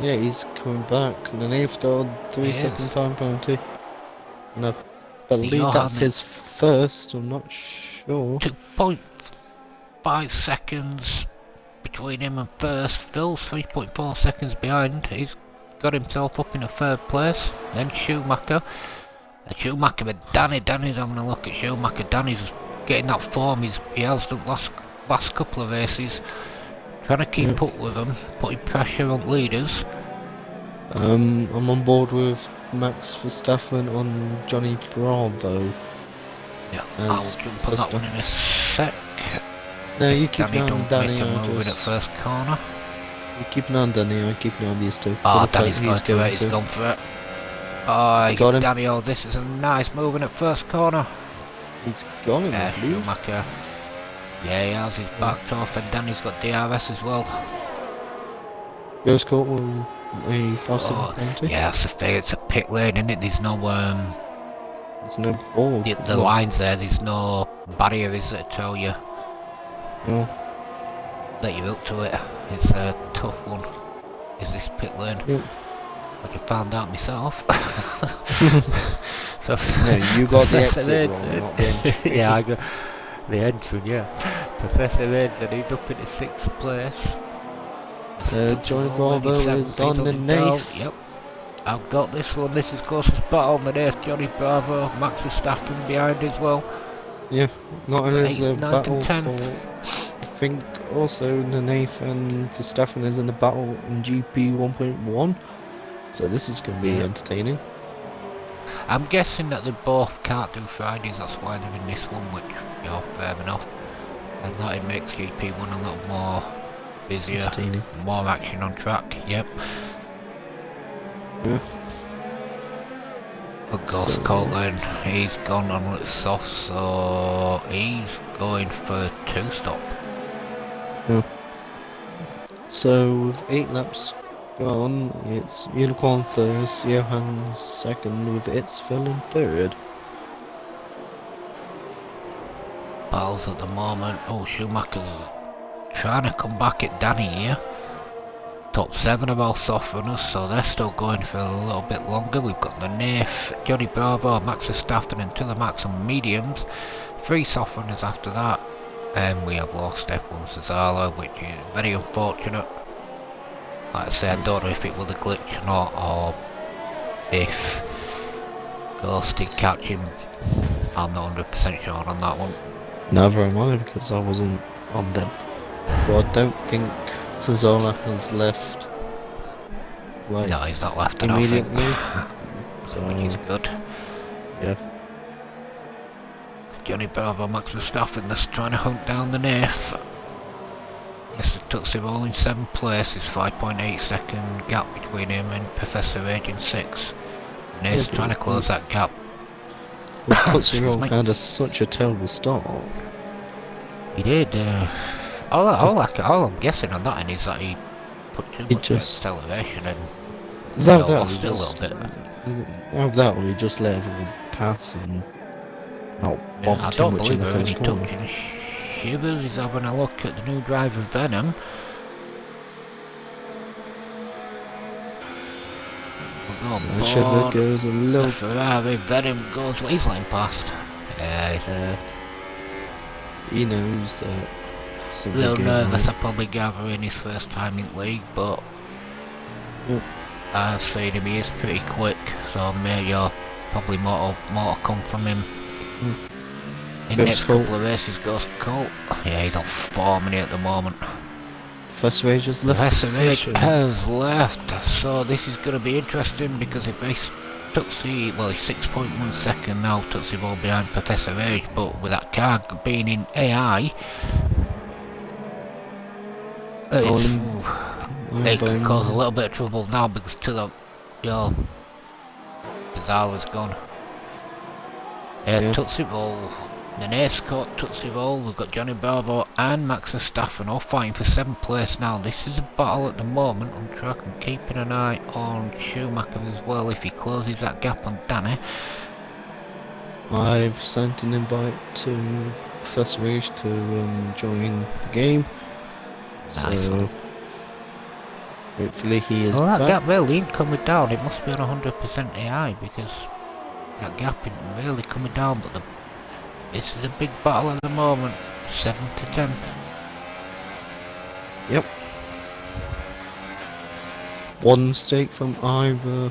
Yeah, he's coming back, and then he's got a 3-second time penalty. And I believe that's his first, I'm not sure. 2.5 seconds between him and first. Phil's 3.4 seconds behind. He's got himself up in a 3rd place. Then Schumacher. Schumacher with Danny. Danny's having a look at Schumacher. Danny's getting that form he has done last couple of races. Trying to keep up with them, putting pressure on leaders. I'm on board with Max Verstappen on Johnny Bravo. Yeah, I'll jump on that one in a sec. No, you keep an eye on Danny. Moving at first corner. You keep an eye on Danny, I keep an eye on these two. Danny's gone for it. He's got him. Danny, this is a nice moving at first corner. He's got him, I believe. Schumacher. Yeah, he has, he's backed off, and Danny's got DRS as well. Ghost Colt will a 5-second penalty. Yeah, that's the thing, it's a pit lane, isn't it? There's no ball. The lines there's no barrier, is there, to tell you? No. Let you up to it. It's a tough one. Is this pit lane? Yep. I can find out myself. No, you got the exit wrong, not the entry. Yeah, I got the entry, yeah. Professor Edge, and he's up in the 6th place. Johnny Bravo is on the 9th. Yep. I've got this one. This is closest battle on the 8th. Johnny Bravo, Max Verstappen behind as well. Yeah, not only is a 8th, 9th battle and 10th. think also Nathan Verstappen is in the battle in GP 1.1, so this is going to be Yeah. entertaining. I'm guessing that they both can't do Fridays, that's why they're in this one, which, you know, fair enough. And that it makes GP1 a little more busier, Entertaining. more action on track, yep. Yeah. But Ghost So, Colton, he's gone on with soft, so he's going for 2-stop. So with 8 laps gone, it's Unicorn first, Johan second, with Itzville in third. Battles at the moment. Oh, Schumacher's trying to come back at Danny here. Top 7 of all soft runners, so they're still going for a little bit longer. We've got the Nath, Johnny Bravo, Max Verstappen and Tiller Max on mediums. 3 soft runners after that. And we have lost F1 Cesaro, which is very unfortunate. Like I say, I don't know if it was a glitch or not, or if Ghost did catch him. I'm not 100% sure on that one. Neither am I, because I wasn't on them. But I don't think Cesaro has left, like, No, he's not left, I don't think. immediately. He's So, good. yeah. Johnny Bravo, Max Verstappen, that's trying to hunt down the Nath. Mr. Tuxie all in 7th place, is 5.8 second gap between him and Professor Rage in 6th. The Nath's Yeah, trying to close that gap. Well, Tuxie Excuse me. had such a terrible start. He did. All I'm guessing on that end is that he put too He much just- acceleration and Is that lost he it a just, little bit. is it, out of that, or he just let everyone pass and not Yeah, bother I too don't much in believe the there are any first corner? touching shivers. He's having a look at the new driver Venom. We'll go And Shiver board. goes a The little. Ferrari Venom goes. Well, he's letting past. He knows that A something little going nervous, on. I probably gather, in his first time in league, but Yep. I've seen him. He is pretty quick, so maybe probably more to come from him. In the Goes next Colt. couple of races, goes Colt. Yeah, he's on 4 minutes at the moment. First Rage has left the Professor Rage session. has left, so this is going to be interesting because if they Tuxie, well, he's 6.1 second now, Tuxie ball behind Professor Rage, but with that car being in AI, it could cause a little bit of trouble now because Zala's gone. Yeah. Tuxie ball. The Nace caught Tootsie Roll, we've got Johnny Bravo and Max Verstappen all fighting for 7th place now. This is a battle at the moment on track. I'm keeping an eye on Schumacher as well if he closes that gap on Danny. I've sent an invite to Professor Rage to join the game. Nice So one. hopefully he is Oh, that back. gap really ain't coming down. It must be on 100% AI because that gap isn't really coming down, but this is a big battle at the moment. 7th to 10th. Yep. One mistake from either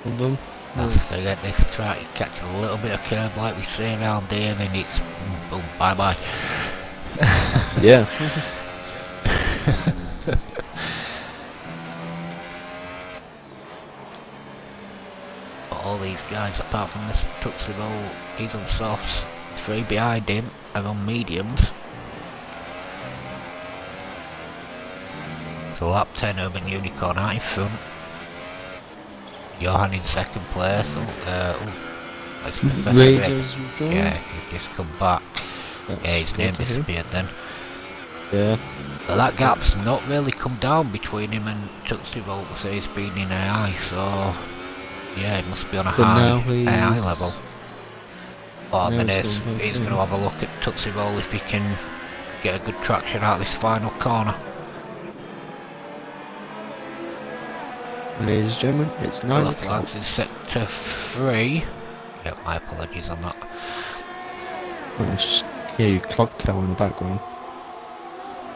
of them. That's forget they try to catch a little bit of curve like we say around here, and it's boom, bye bye. Yeah. All these guys, apart from this Tootsie Roll, he's on softs. 3 behind him are on mediums. So lap 10 Urban Unicorn out in front. Johan in 2nd place. That's Professor Ray. Raiders withdrawn. Yeah, he's just come back. That's Yeah, his good name to hear. disappeared then. Yeah. But that gap's not really come down between him and Tootsie Roll, so he's been in AI, so yeah, it must be on a But now high he's AI level. Oh, now then he's he's going back going in. to have a look at Tootsie Roll if he can get a good traction out of this final corner. Ladies and gentlemen, it's 9 Left o'clock. flags is set to 3. Yep, my apologies on that. I just hear your clock tower in the background.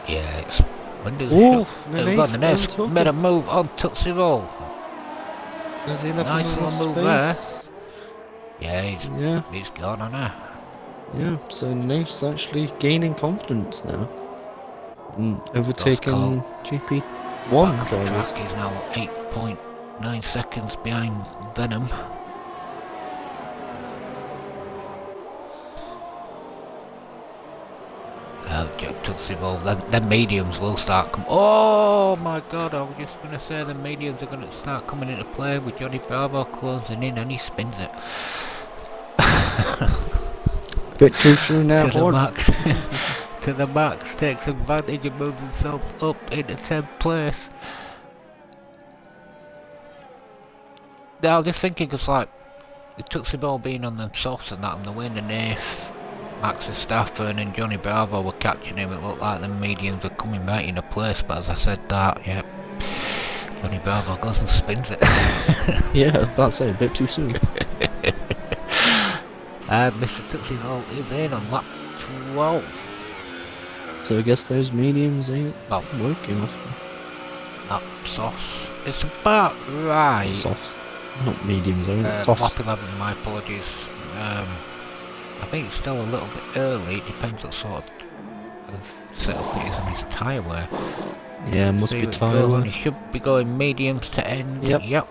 Yeah, it's... When does Oh, we've got the next made a move on Tootsie Roll. Has he left Nice a little little move there. space? Yeah, Yeah. he's gone on her. Yeah, so Nafe's actually gaining confidence now. And overtaking GP1 Back of the drivers. track is now 8.9 seconds behind Venom. The mediums will start coming. Oh my god, I was just going to say the mediums are going to start coming into play with Johnny Bravo closing in and he spins it. Bit too soon now, to the Horde. max. To the max, takes advantage and moves himself up into 10th place. Now, I'm just thinking, because like, it took the ball being on them softs and that, and the win, and if Max Verstappen and Johnny Bravo were catching him, it looked like the mediums were coming right into place, but as I said that, yeah, Johnny Bravo goes and spins it. Yeah, about to say, a bit too soon. Mr. Tootsie Roll is in on lap 12. So I guess those mediums ain't Well, working off lap softs. It's about right. soft. Not mediums, only soft. Lap 11, my apologies. I think it's still a little bit early, it depends what sort of setup it is on his tyre wear. Yeah, must See be what he's tyre going. wear. He should be going mediums to end. Yep.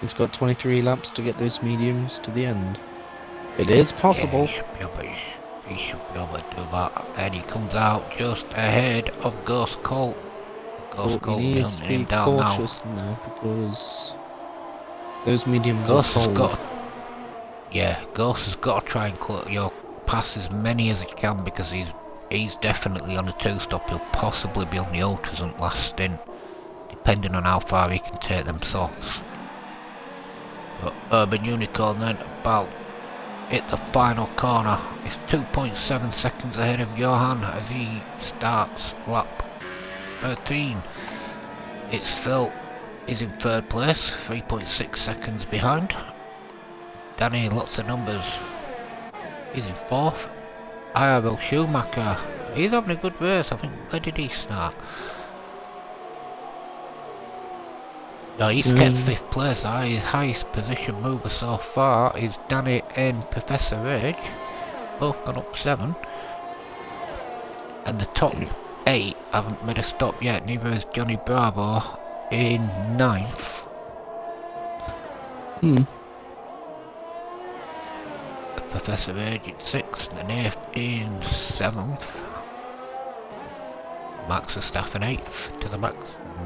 He's got 23 laps to get those mediums to the end. It is possible. Yeah, he should be able to do that. And he comes out just ahead of Ghost Colt. Ghost But Colt he needs to hunting him be down now. cautious now because those mediums Ghost are has cold. got. Yeah, Ghost has got to try and pass as many as he can because he's definitely on a two-stop. He'll possibly be on the ultras on last stint, depending on how far he can take them softs. But Urban Unicorn then about hit the final corner. It's 2.7 seconds ahead of Johan as he starts lap 13. It's Phil is in third place, 3.6 seconds behind. Danny, lots of numbers. He's in fourth. IRL Schumacher, he's having a good race. I think, where did he start? No, he's kept fifth place. His highest position mover so far is Danny and Professor Rage. Both gone up 7. And the top 8 haven't made a stop yet. Neither has Johnny Bravo in 9th. Professor Rage in 6th. And Nate in 7th. Max Verstappen 8th. To the max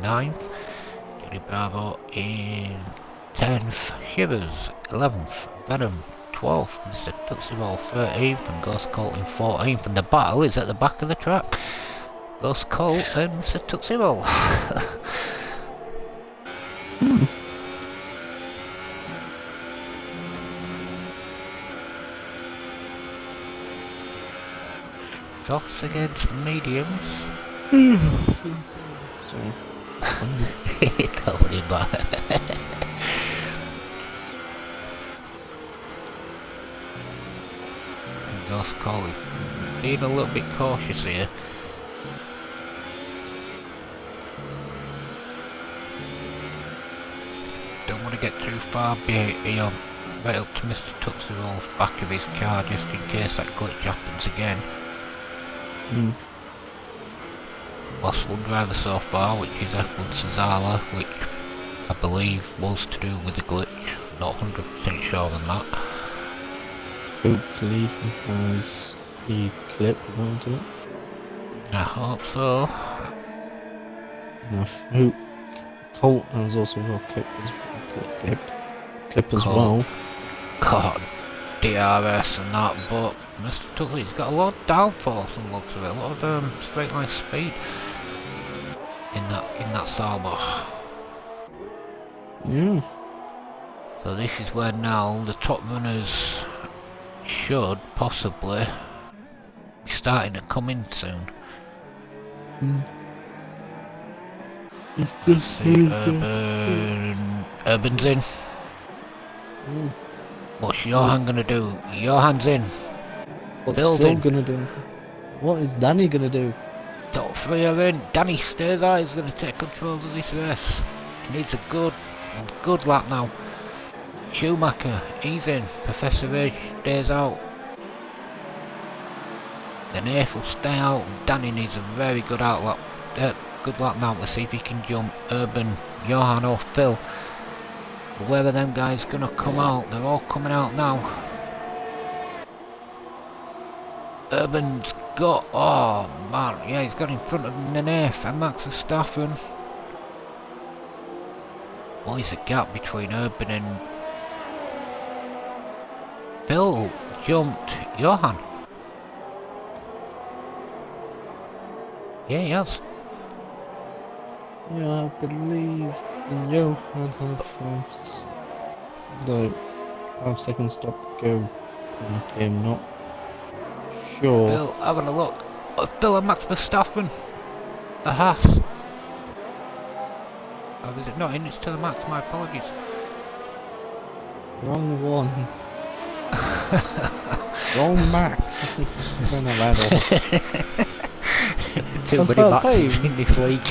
9th. Johnny Bravo in 10th, Shivers 11th, Venom 12th, Mr. Tootsie Roll 13th, and Ghost Colt in 14th, and the battle is at the back of the track. Ghost Colt and Mr. Tootsie Roll. Softs against mediums. Sorry. Totally bad. Ghost Colt being a little bit cautious here. Don't want to get too far beyond right up to Mr. Tootsie Roll's back of his car just in case that glitch happens again. Lost one driver so far, which is F1 Cesala, which I believe was to do with the glitch. Not 100% sure on that. Hopefully he has the clip around it. I hope so. And I hope Colt has also got clip as well. God, DRS and that, but Mr. Tutley's got a lot of downforce and looks of it, a lot of straight line speed in that Sauber. Yeah. So this is where now the top runners should possibly be starting to come in soon. See, Urban's in. What's Johan gonna do? Johan's in. What's Phil's Phil in. gonna do? What is Danny gonna do? Top 3 are in. Danny stays out. He's gonna take control of this race. He needs a good lap now. Schumacher, he's in. Professor Rage stays out. The Nath will stay out. Danny needs a very good lap now to see if he can jump Urban, Johan or Phil. But where are them guys gonna come out? They're all coming out now. Urban's got, oh man, yeah, he's got in front of Nenef and Max Verstappen. What is the gap between Urban and Phil? Jumped Johan. Yeah, he has. Yeah, I believe Johan had 5 seconds stop go. Okay, I'm not sure. Phil, having a look. Phil and Max Verstappen. The Haas. Oh, is it not in? It's to the Max, my apologies. Wrong one. Wrong Max. Then I led off. Too I was many about to Maxes say- in this league.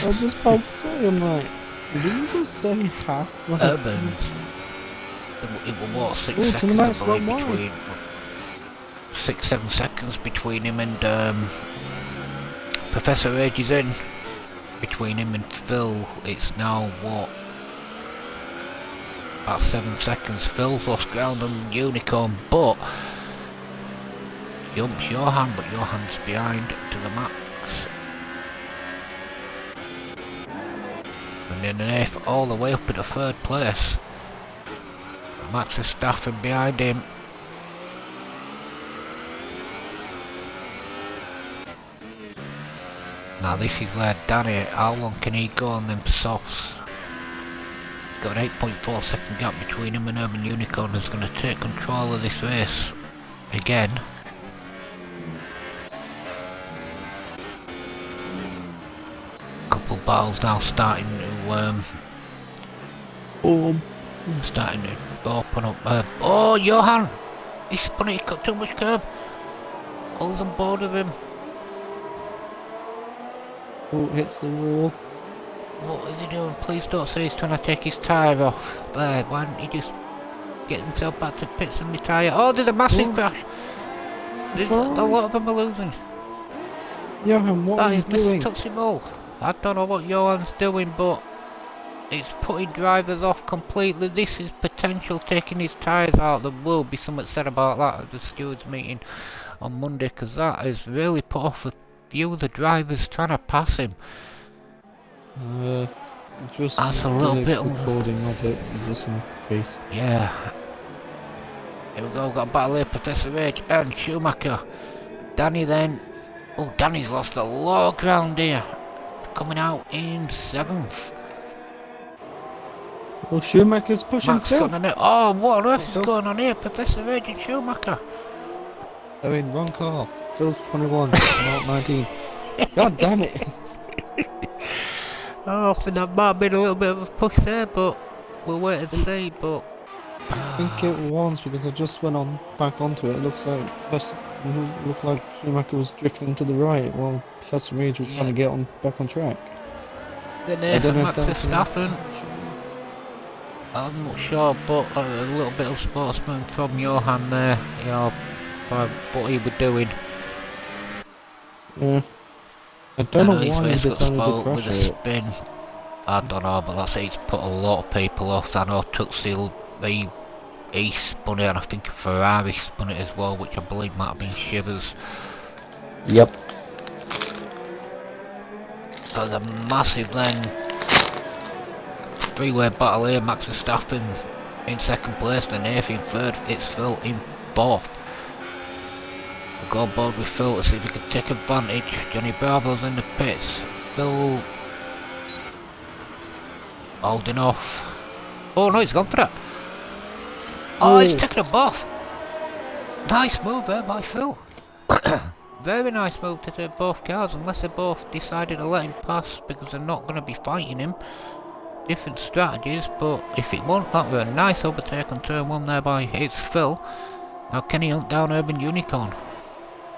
I was just about to say, I'm like, did you just say pass? Like, Urban. It was what, 6 Ooh, to the seconds Max, I believe got wide. between 6-7 seconds between him and Professor Age is in. Between him and Phil, it's now what? About 7 seconds. Phil's lost ground on Unicorn, but jumps Johan, but Johan's behind to the Max. And then an F all the way up into 3rd place. Max Verstappen behind him. Now this is where Danny, how long can he go on them softs? Got an 8.4 second gap between him and Urban Unicorn, who's going to take control of this race again. Couple of battles now starting to open up. Oh, Johan! He spun it, he got too much curb. All's on board with him. oh, hits the wall. What is he doing? Please don't say he's trying to take his tyre off. There, why didn't he just get himself back to pits and retire? Oh, there's a massive crash! There's a lot of them are losing. Johan, what are you That is doing? Mr. Tootsie Roll. I don't know what Johan's doing, but it's putting drivers off completely. This is potential taking his tyres out. There will be something said about that at the stewards meeting on Monday, because that has really put off a few of the drivers trying to pass him. Just That's a little did bit recording of it, just in case. Yeah. Here we go, got a battle here, Professor Age and Schumacher. Danny then. Oh, Danny's lost a lot of ground here. Coming out in 7th. Well, Schumacher's pushing Max Phil. got on it. Oh, what on earth is Phil. going on here? Professor Age and Schumacher. I mean, wrong car. Phil's 21, not 19. God damn it. Oh, I think that might have been a little bit of a push there, but we'll wait and see. But I think it was because I just went on back onto it. It looks like looked like Schumacher was drifting to the right while Professor Reed was trying to get on back on track. then I there's don't know Max if that's an Verstappen. I'm not sure, but a little bit of sportsman from Johan there, you know, for what he was doing. Yeah. I don't know His why he race got decided to spoiled crash with a it. spin. I don't know, but that's he's put a lot of people off. I know Tutsil, he spun it, and I think Ferrari spun it as well, which I believe might have been Shivers. Yep. So the massive then three-way battle here. Max Verstappen in 2nd place, then Nath in 3rd, it's Phil in 4th. We'll go on board with Phil to see if he can take advantage. Johnny Bravo's in the pits. Phil holding off. Oh no, he's gone for that. Oh, he's taken a buff. Nice move there by Phil. Very nice move to take both cars, unless they both decided to let him pass because they're not going to be fighting him. Different strategies, but if it won't, that was a nice overtake on turn 1 there by it's Phil. Now can he hunt down Urban Unicorn?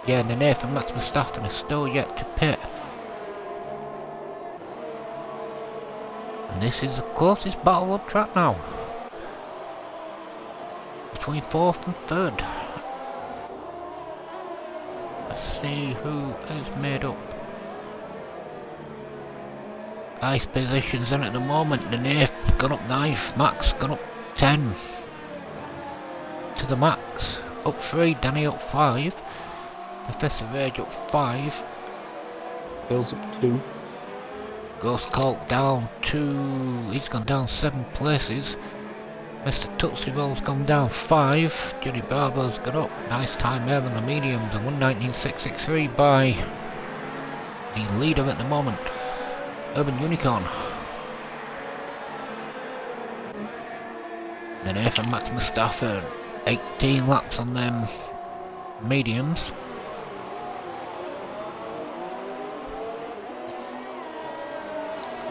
Yeah, and then Nathan Max Verstappen is still yet to pit. And this is the closest battle on track now. Between 4th and 3rd. see who has made up nice positions in at the moment. The Nath gone up 9, Max gone up 10 to the Max, up 3, Danny up 5, Professor Rage up 5, Girls up 2. Ghost Colt down 2, he's gone down 7 places. Mr. Tootsie Roll's gone down 5, Johnny Barbo's gone up, nice time there on the mediums, a 1:19.663 by the leader at the moment, Urban Unicorn. Then here for Max Mustafa, 18 laps on them mediums.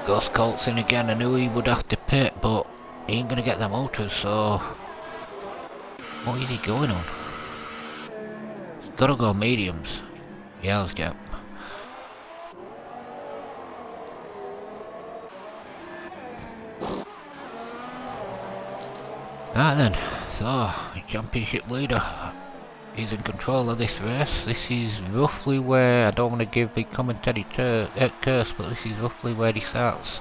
Ghost Colt's in again. I knew he would have to pit, but he ain't gonna get the motors, so what is he going on? He's gotta go mediums. Yeah, Jep. Right then, so championship leader is in control of this race. This is roughly where, I don't want to give the commentary curse, but this is roughly where he starts.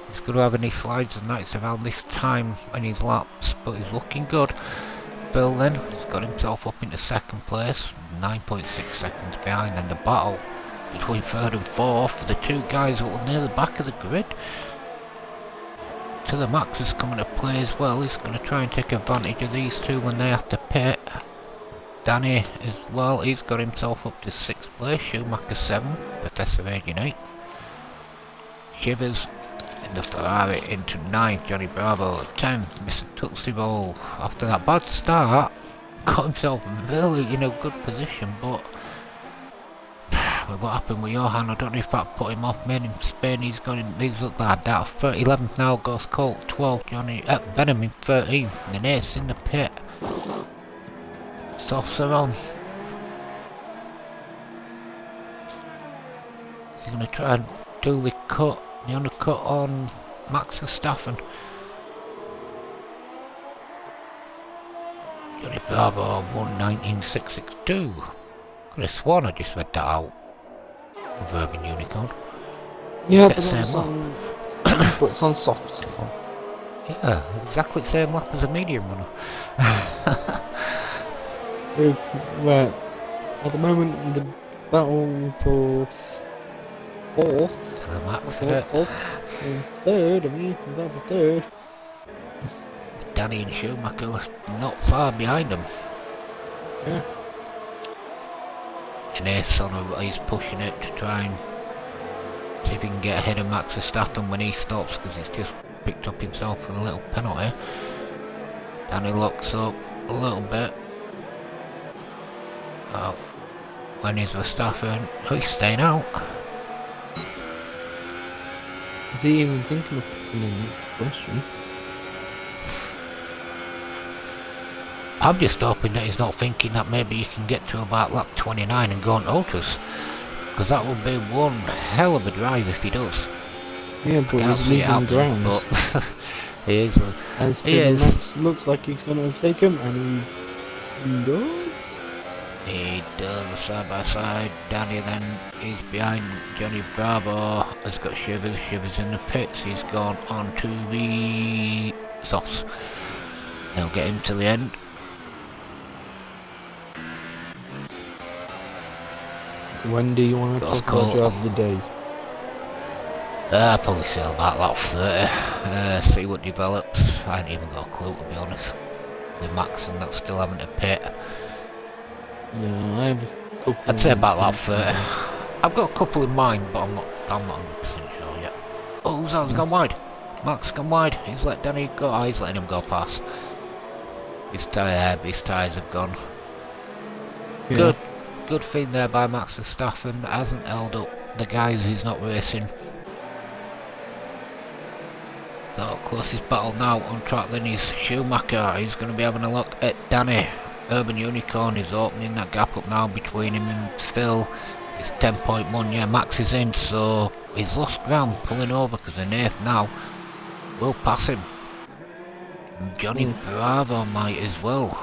He's going to have any slides and nights around this time in his laps, but he's looking good. Bill then, he's got himself up into second place, 9.6 seconds behind, and the battle between third and fourth, the two guys that were near the back of the grid. To the Max is coming to play as well. He's going to try and take advantage of these two when they have to pit. Danny as well, he's got himself up to 6th place, Schumacher 7, Professor Age in 8th. Shivers in the Ferrari into 9th, Johnny Bravo at 10th, Mr. Tootsie Roll after that bad start got himself really in a good position, but with what happened with Johan, I don't know if that put him off, made him spin. He's looked like that. 11th now, Ghost Colt, 12th, Johnny Venom in 13th, and then Ace in the pit. Softs are on. He's going to try and do the cut, the undercut on Max Verstappen. Johnny Bravo 1:19.662. Could have sworn I just read that out. Urban Unicorn. Yeah, Get but the it's same on, but it's on soft. Yeah, exactly the same lap as a medium runner. Right, at the moment in the battle for fourth, To the Max, fourth, and third, battle for third. Danny and Schumacher were not far behind them. Yeah. And Ace he's pushing it to try and see if he can get ahead of Max Verstappen when he stops, because he's just picked up himself with a little penalty. Danny locks up a little bit. Oh, when is Verstappen? Oh, he's staying out. Is he even thinking of putting in? That's the question. I'm just hoping that he's not thinking that maybe he can get to about lap 29 and go on ultras, because that would be one hell of a drive if he does. Yeah, but he's losing ground. But he is. As to the Max, looks like he's going to overtake him, and he does. He does, side by side. Danny then is behind Johnny Bravo. Has got Shivers. Shivers in the pits. He's gone on to the softs. They'll get him to the end. When do you want to talk about drive of the day? I'll probably say about lap 30. See what develops. I ain't even got a clue, to be honest. With Max and that still having to pit. Yeah, I have a couple. I'd say about lap 30. I've got a couple in mind, but I'm not 100% sure yet. Oh, who's that? He's gone wide. Max gone wide. He's let Danny go. Oh, he's letting him go past. His tyres have gone. Yeah. Good thing there by Max Verstappen. Hasn't held up the guys he's not racing. So closest battle now on track then is Schumacher. He's going to be having a look at Danny. Urban Unicorn is opening that gap up now between him and Phil. It's 10.1. Yeah, Max is in, so he's lost ground pulling over because the Nath now will pass him. And Johnny Bravo might as well.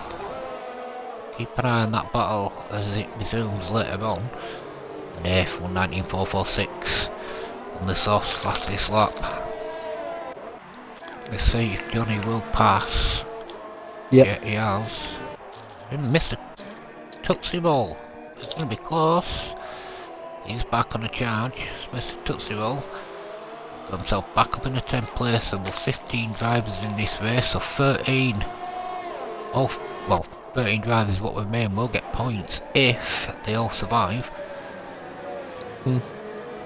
keep an eye on that battle as it resumes later on. And F 119.446 on the soft fastest lap. Let's see if Johnny will pass. Yep. Yeah, he has. Mr. Tootsie Roll. It's going to be close. He's back on a charge. Mr. Tootsie Roll. Got himself back up in the 10th place. There were 15 drivers in this race, so 13. Oh, well, 13 drivers what remain will get points if they all survive.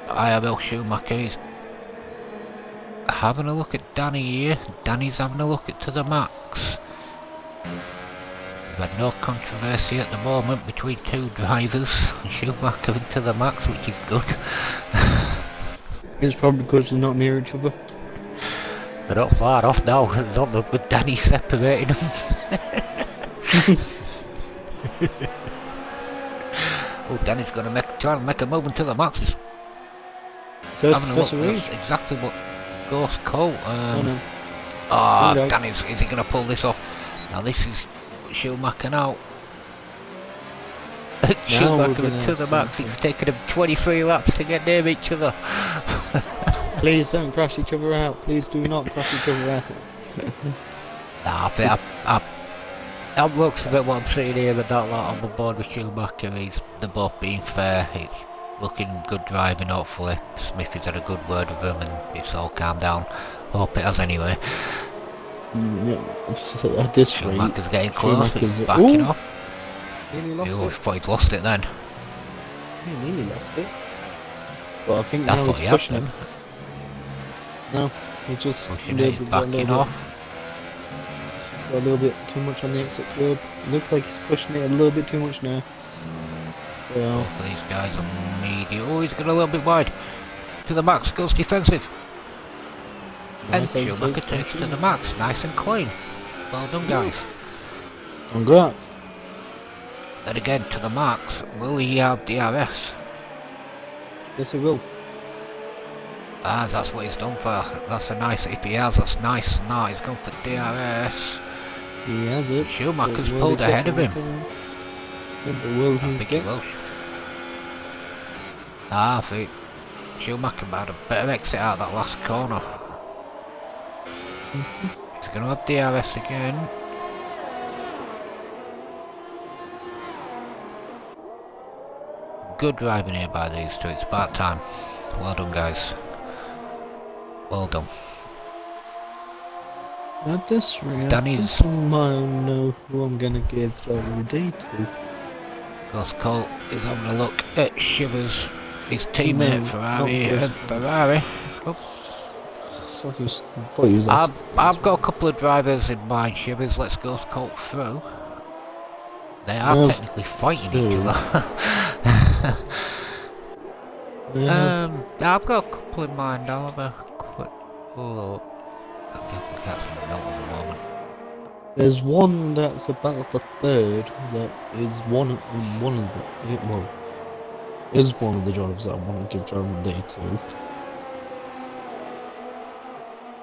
IRL Schumacher is having a look at Danny here. Danny's having a look at to the max. We've had no controversy at the moment between two drivers. Schumacher into the max, which is good. It's probably because they're not near each other. They're not far off now, as long as with Danny separating them. Oh, Danny's going to try and make a move into the max. He's So having a look. That's exactly what Ghost Colt. Danny's, is he going to pull this off? Now this is Schumacher now. Schumacher into the max. It's taken him 23 laps to get near each other. Please don't crash each other out. Please do not crash each other out. Nah, I think that looks a bit what I'm seeing here with that lot on the board with Schumacher. They're both being fair. It's looking good driving, hopefully. Smithy's had a good word with them and it's all calmed down. Hope it has anyway. Yeah, at this rate, Schumacher's getting close, he's backing off. Nearly lost I it. thought he'd lost it then. He nearly lost it. But I think I now thought he's he pushing had him. No, he just pushing it, he's backing off. Got a little bit too much on the exit curb. Looks like he's pushing it a little bit too much now. So Both of these guys are medium. Oh, he's got a little bit wide. To the max, goes defensive. nice And Schumacher overtake. takes to the max, nice and clean. Well done, guys. Congrats. Then again, to the max, will he have DRS? Yes, he will. Ah, that's what he's done for. That's a nice, if he has, that's nice. No, he's gone for DRS. He has it. Schumacher's But will pulled he ahead get of him. Yeah, but will I he think he get? will. Ah, I think Schumacher had a better exit out that last corner. He's going to have DRS again. Good driving here by these two, it's about time. Well done, guys. Well done. At this rate, Danny's- I think I know who I'm gonna give the day to. Ghost Colt is having a look at Shivers, his teammate No, Ferrari. it's not And Ferrari. Oh, So thought he was I've got a couple of drivers in mind, Shivers. Let's Ghost Colt through. They are No, technically fighting each two. other. Yeah. I've got a couple in mind. I'll have a quick look. I think we can't see the note at the moment. There's one that's about the third that is one of the is one of the drivers that I want to give driving day to.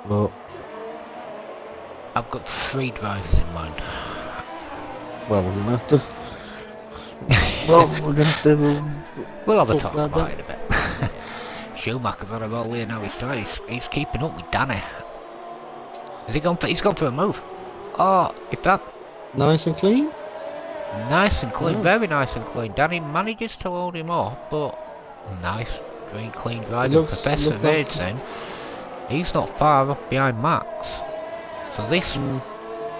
But I've got 3 drivers in mind. well, we're gonna have to. Well, we're gonna have to. We'll have a Talk talk about about it in a bit. Schumacher's on a roll here now. He's keeping up with Danny. Has he gone for? He's gone for a move. Oh, if that Nice and clean. nice and clean, Yeah. very nice and clean. Danny manages to hold him off, but nice, clean driving. Looks Professor like- Vaidson, he's not far off behind Max. So this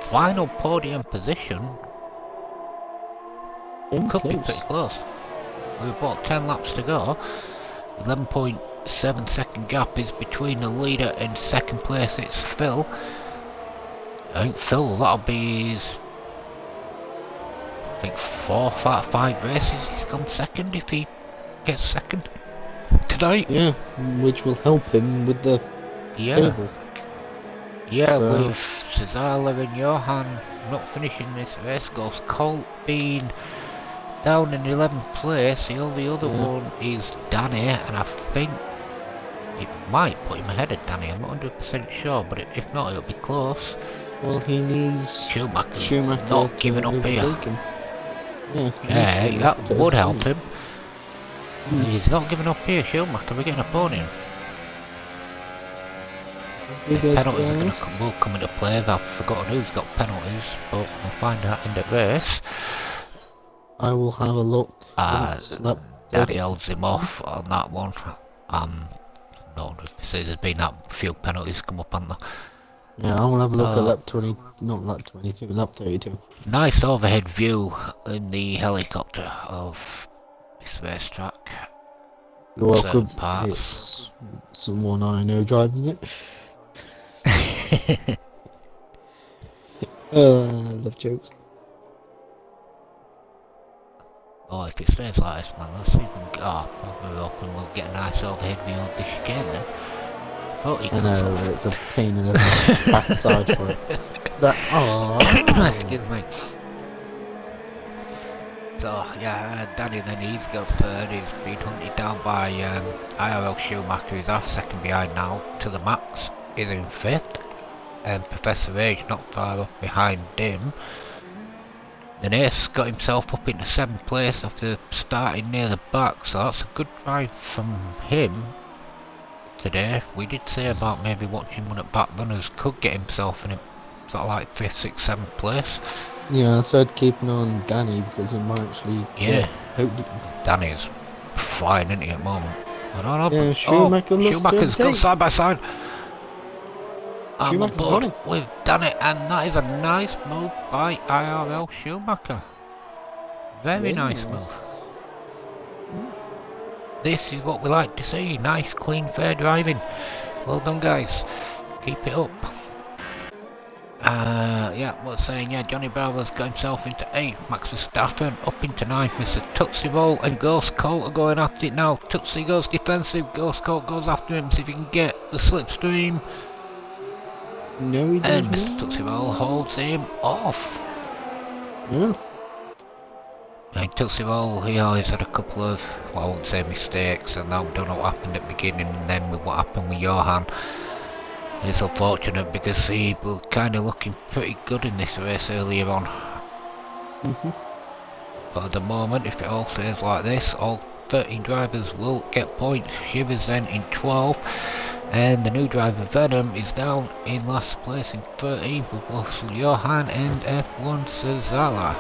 final podium position could be pretty close. We've about 10 laps to go. 11.7 second gap is between the leader and second place. It's Phil. I think Phil, that'll be his, I think 4 out of 5 races he's gone second if he gets second tonight. Yeah, which will help him with the Yeah, table. yeah, So- with Cesala and Johan not finishing this race, goes Colt being down in 11th place. The only other Yeah. one is Danny, and I think it might put him ahead of Danny. I'm not 100% sure, but if not, it'll be close. Well, he needs Schumacher Schumacher not to giving up here. overtake him. Yeah, that would help him. Mm. He's not giving up here, Schumacher. We're getting a pony. Penalties are will come into play. I've forgotten who's got penalties, but we'll find out in the race. I will have a look. Daddy holds him off on that one. No, there's been that few penalties come up on the. Yeah, I will have a look at lap 20, not lap 22, lap 32. Nice overhead view in the helicopter of this racetrack. Well, Certain good. parts. It's someone I know driving it. I love jokes. Oh, if it stays like this, man, let's see if we can get off. We're hoping we'll get a nice overhead view of the chicane then. Oh, he I comes know, off. it's a pain in the backside for it. Excuse me. So, yeah, Danny then, he's got third. He's been hunted down by IRL Schumacher. He's half second behind now. To the max is in fifth. And Professor Age not far up behind him. Then Ace got himself up into 7th place after starting near the back, so that's a good drive from him today. We did say about maybe watching one at back runners could get himself in a sort of like 5th, 6th, 7th place. Yeah, I said keep an eye on Danny because he might actually. Yeah. Hopefully. Danny's flying, isn't he, at the moment? I don't know, Yeah, but Schumacher looks Schumacher's to gone take. side by side. I'm on Schumacher's board got him. with Danny, and that is a nice move by IRL Schumacher. Very nice move. This is what we like to see. Nice, clean, fair driving. Well done, guys. Keep it up. Yeah, what's saying? Yeah, Johnny Bravo's got himself into 8th. Max Verstappen up into 9th. Mr. Tuxie Roll and Ghost Colt are going at it now. Tuxie goes defensive. Ghost Colt goes after him. See if he can get the slipstream. No, he And doesn't. Mr. Tuxie Roll holds him off. Yeah. And Tuxie Roll, he always had a couple of, well, I won't say mistakes, and now we don't know what happened at the beginning, and then with what happened with Johan. It's unfortunate because he was kind of looking pretty good in this race earlier on. But at the moment, if it all stays like this, all 13 drivers will get points. Shivers then in 12th, and the new driver Venom is down in last place in 13th with both Johan and F1 Cesala.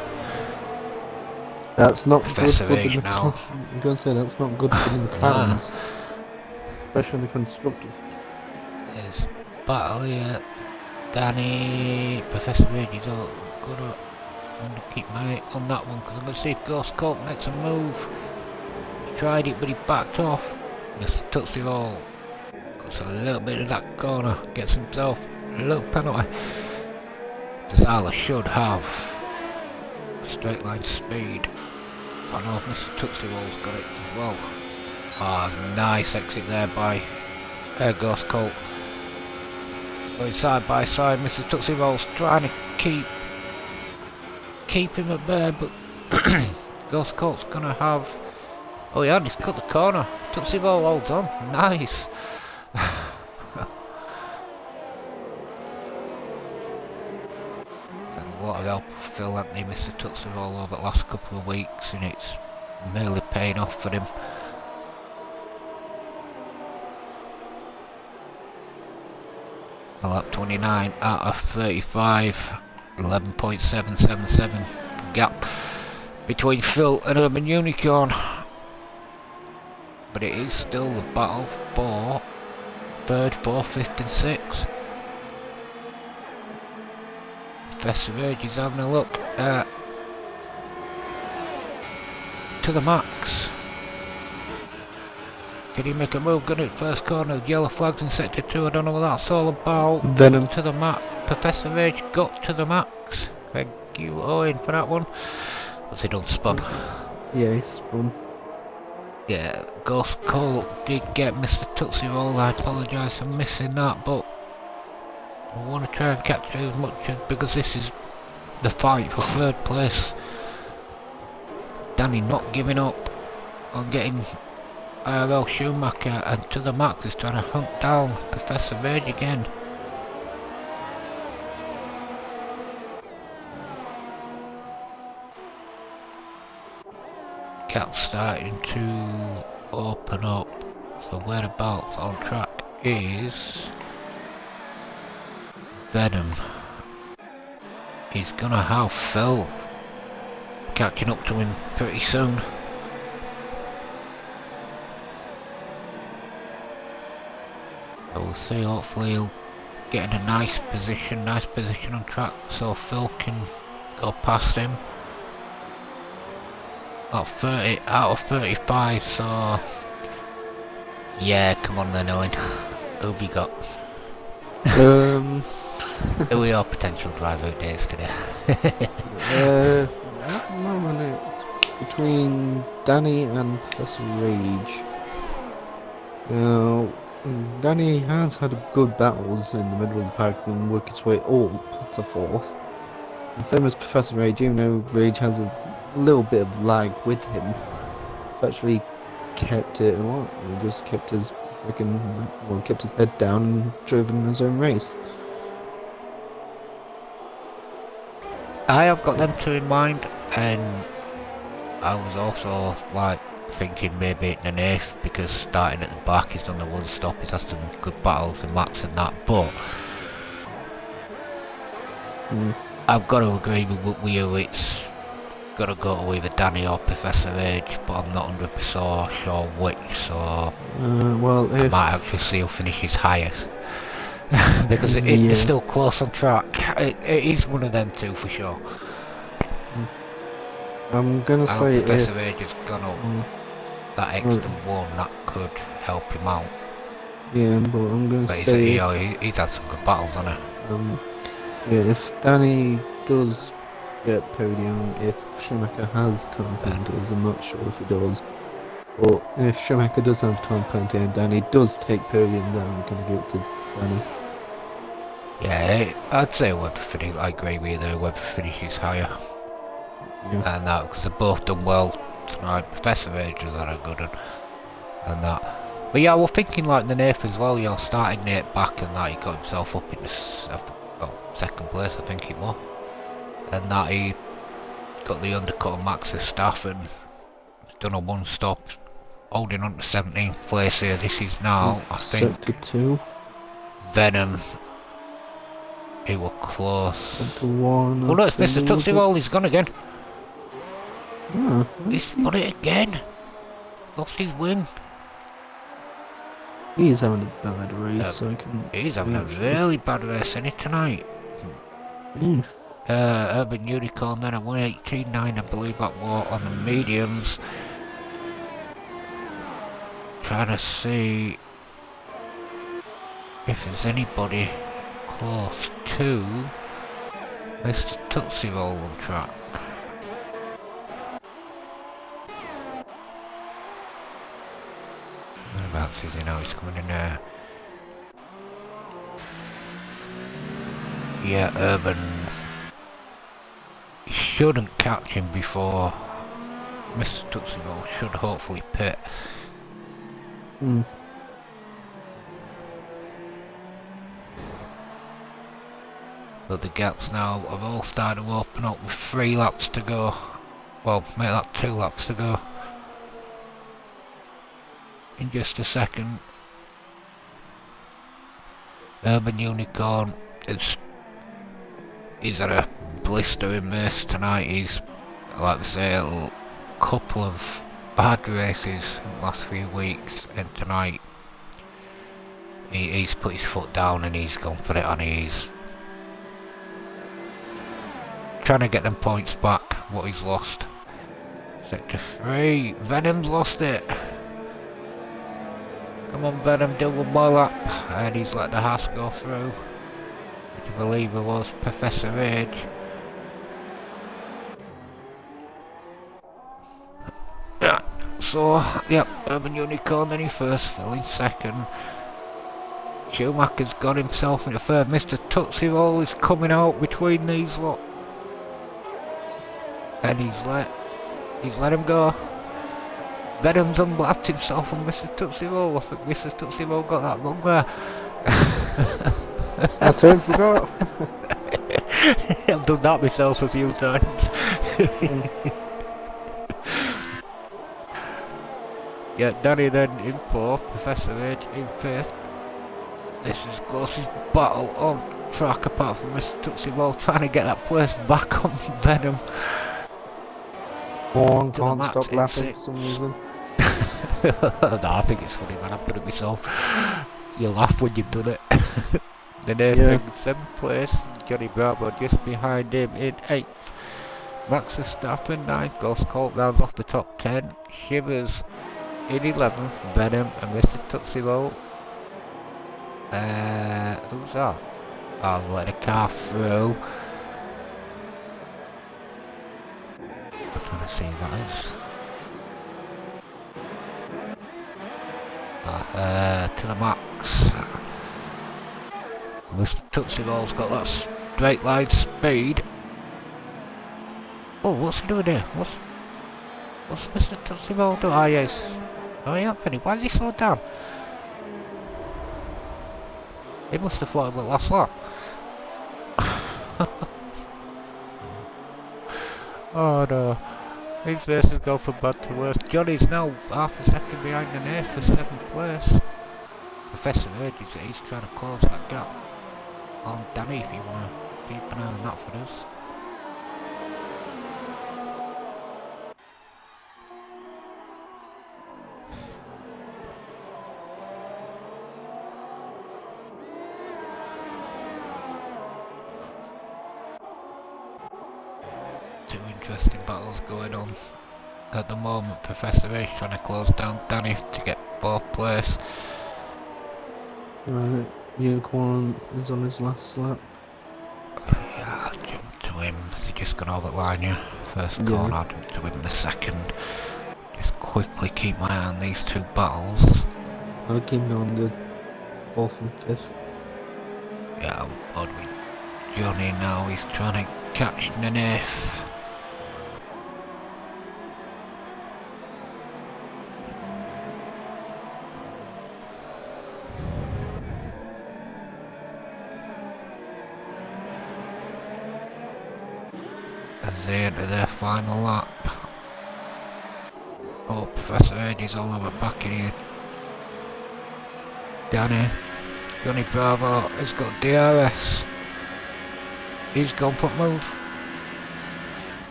That's not Professor good for Age the now. I'm going to say that's not good for the McLarens. Especially the constructors. There's battle here. Danny, Professor Age is all good. I'm going to keep my eye on that one because I'm going to see if Ghost Colt makes a move. He tried it but he backed off. Mr. Tuxie Roll gets a little bit of that corner, gets himself a little penalty. Zala should have a straight line speed. I don't know if Mr. Tuxie Roll's got it as well. Ah, nice exit there by Ghost Colt. Going side by side, Mr. Tuxie Roll's trying to keep him at bay, but Ghost Colt's gonna have. Oh yeah, he's cut the corner. Tuxie Roll holds on. Nice. A lot of help Phil Anthony, Mr. Tuxie Roll over the last couple of weeks, and it's merely paying off for him. Lap 29 out of 35, 11.777 gap between Phil and Urban Unicorn. But it is still the battle for 3rd, 4th, 5th and 6th. Professor Age is having a look at to the max. Can he make a move? Got it first corner, yellow flags in sector 2, I don't know what that's all about. Venom. To the max. Professor Age got to the max. Thank you, Owen, for that one. Was it unspun? Yeah, he's spun. Yeah, Ghost Colt did get Mr. Tuxie Roll. I apologise for missing that, but I want to try and capture as much as, because this is the fight for 3rd place. Danny not giving up on getting IRL Schumacher, and to the max is trying to hunt down Professor Rage again. gap starting to open up. So whereabouts on track is Venom. He's gonna have Phil catching up to him pretty soon. So we'll see, hopefully he'll get in a nice position on track so Phil can go past him. Got 30 out of 35, so yeah, come on then Owen. Who have you got? Who are your potential driver days today? At the moment it's between Danny and Professor Rage. Now, Danny has had good battles in the middle of the pack and worked its way up to 4th. And same as Professor Rage, even though Rage has a little bit of lag with him, it's actually kept it a lot. He just kept his kept his head down and driven his own race. I have got them two in mind, and I was also like thinking maybe in an 8th because starting at the back he's done the one stop, he's had some good battles with Max and that, but I've got to agree with you, it's got to go to either Danny or Professor Age, but I'm not 100% sure which, so well, I might actually see who finishes highest. Because it's still close on track. It is one of them two for sure. I'm gonna say Professor Age has gone up that extra one, that could help him out. Yeah, but I'm gonna say he's had some good battles, hasn't he? yeah, if Danny does get podium, if Schumacher has time penalties, I'm not sure if he does. But if Schumacher does have time penalty and Danny does take podium, then I'm gonna give it to Danny. Yeah, I'd say whoever finishes, I agree with you there, whoever finishes higher. Yeah. And that, because they've both done well tonight. Professor Age has had a good one. And that. But yeah, we're thinking like the Nath as well, starting Nate back and that, he got himself up in second place, I think it was. And that he got the undercut of Max's staff and done a one stop, holding on to 17th place here. This is now, I think, Sector 2. Venom. He was close. Sector 1. Oh no, it's Mr. Tuxie Roll, he's gone again. Yeah, He's got it again. Lost his win. he's having a bad race, so I can... He's having a really bad race, isn't he, tonight? Urban Unicorn then a 118.9, I believe that was on the mediums. Trying to see if there's anybody close to Mr. Tootsie Roll on track. Whereabouts is he now? He's coming in there. Yeah, Urban shouldn't catch him before Mr. Tootsie Roll should hopefully pit. But the gaps now have all started to open up with 3 laps to go. Well, make that 2 laps to go. In just a second. Urban Unicorn he's had a blistering race tonight. He's, like I say, a couple of bad races in the last few weeks, and tonight he's put his foot down and he's gone for it, and he's trying to get them points back, what he's lost. Sector 3, Venom's lost it. Come on Venom, do one more lap. And he's let the Haas go through, which I believe it was Professor Age. Yeah, so, yep, Urban Unicorn then he first, Phil in second. Schumacher's got himself into third. Mr. Tootsie Roll is coming out between these lot. And he's let him go. Venom's unblapped himself on Mr. Tootsie Roll. I think Mr. Tootsie Roll got that wrong there. I totally forgot. I've done that myself a few times. Yeah, Danny then in fourth, Professor Age in fifth. This is the closest battle on track apart from Mr. Tootsie Ball trying to get that place back on Venom. Oh, I To the can't max stop in laughing six. for some reason. No, I think it's funny, man. I've done it myself. You laugh when you've done it. The Nathan Yeah. in 7th place, Johnny Bravo just behind him in 8th. Max Verstappen 9th, Ghost Colt rounds off the top 10. Shivers in 11th, Venom and Mr. Tootsie Roll. Who's that? I'll let a car through. I'm trying to see who that is. To the max. Mr. Tootsie Roll's got that straight line speed. Oh, what's he doing here? What's Mr. Tootsie Roll doing? Ah, yes. Oh, yeah, Anthony, why did he slow down? He must have thought it was last lap. Oh no. These races go from bad to worse. Johnny's now half a second behind the Nath for 7th place. Professor urges that he's trying to close that gap on Danny if you want to keep an eye on that for us. Two interesting battles going on at the moment. Professor H trying to close down Danny to get 4th place. Right, Unicorn is on his last lap. Yeah, I'll jump to him. Has he just gone over the line, yeah? First Yeah. corner, I'll jump to him in the second. Just quickly keep my eye on these two battles. I'll keep me on the 4th and 5th. Yeah, I'm with Johnny now. He's trying to catch Naneth. As they enter their final lap. Oh, Professor Eddie's all over back in here. Danny. Johnny Bravo has got DRS. He's gone for move.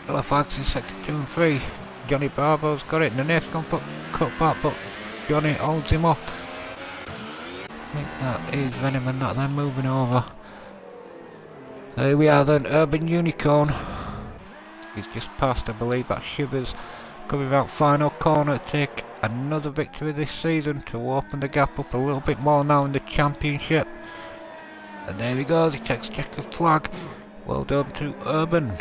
Halifax in sector 2 and 3. Johnny Bravo's got it. Naneth's gone for cut back, but Johnny holds him off. I think that is Venom and that they're moving over. So here we are then, Urban Unicorn. He's just passed, I believe, that Shivers. Coming out final corner to take another victory this season to open the gap up a little bit more now in the championship. And there he goes, he takes checker flag. Well done to Urban.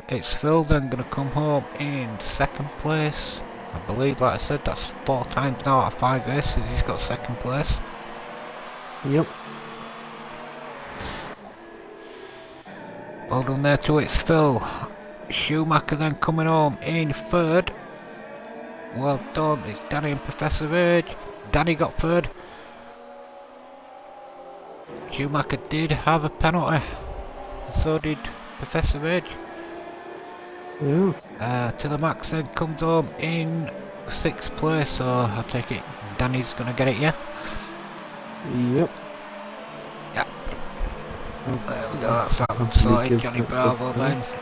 It's Phil then going to come home in 2nd place. I believe, like I said, that's 4 times now out of 5 races he's got 2nd place. Yep. Well done there to It's Phil. Schumacher then coming home in 3rd. Well done, it's Danny and Professor Age. Danny got 3rd. Schumacher did have a penalty. So did Professor Age. Yeah. To the max then comes home in 6th place, so I take it Danny's gonna get it, yeah? Yep. Yeah. Okay. There we go, that's that one Hopefully sorted. gives Johnny that Bravo good then price.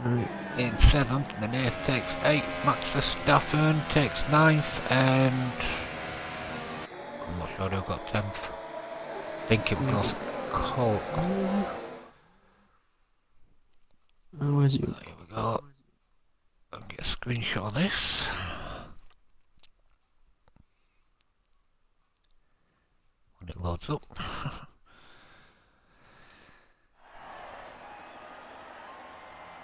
Right. in 7th, the Nath takes 8th, Max Verstappen takes 9th, and I'm not sure who got 10th. I think it was Colt. Where's you? Here we go. I'll get a screenshot of this. When it loads up.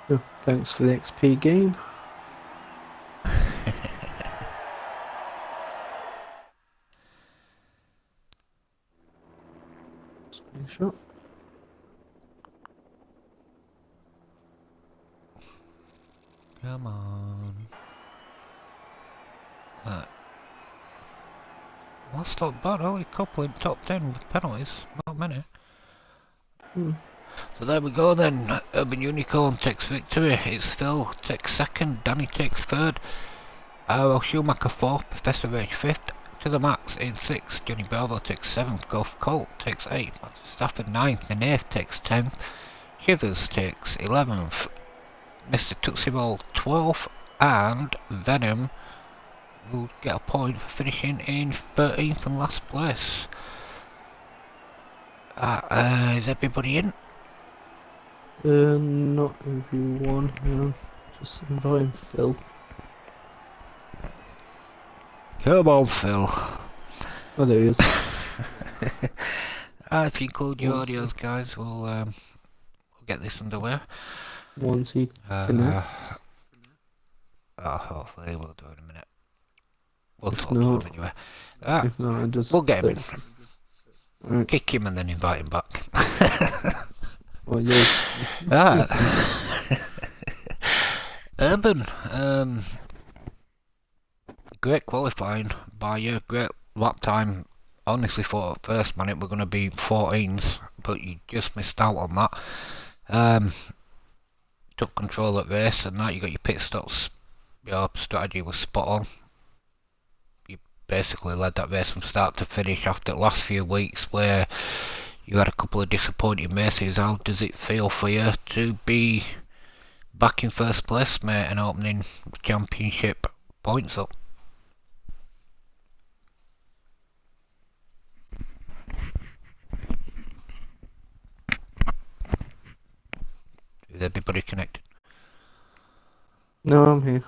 Oh, thanks for the XP game. Screenshot. Come on. Right. That's not bad, only a couple in top 10 with penalties, not many. So there we go then, Urban Unicorn takes victory, it's Phil takes 2nd, Danny takes 3rd, Well, Schumacher 4th, Professor H 5th, to the max in 6th, Johnny Bravo takes 7th, Golf Colt takes 8th, Max Stafford 9th, and 8th takes 10th, Shivers takes 11th, Mr. Tootsie Roll 12th, and Venom will get a point for finishing in 13th and last place. Is everybody in? Not everyone. Just inviting Phil. Come on, Phil. Oh, there he is. If you include your Once audios, guys, we'll get this underway. Once he connects. Hopefully we'll do it in a minute. We'll If talk to not- him anyway. If not, I just We'll get him in. Right. Kick him and then invite him back. Well, yes. Urban, great qualifying by you, great lap time. Honestly thought at first, man, it were going to be 14s, but you just missed out on that. Took control at race, and that you got your pit stops. Your strategy was spot on. You basically led that race from start to finish after the last few weeks where you had a couple of disappointing races. How does it feel for you to be back in first place, mate, and opening championship points up? Is everybody connected? No, I'm here.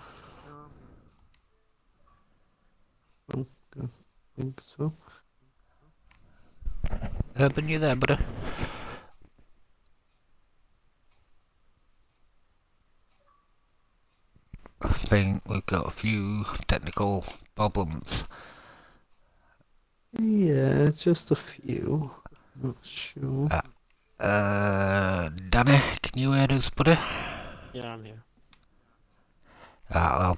I think so. Urban, you there, buddy? I think we've got a few technical problems. Yeah, just a few. Not sure. Danny, can you hear us, buddy? Yeah, I'm here. I'll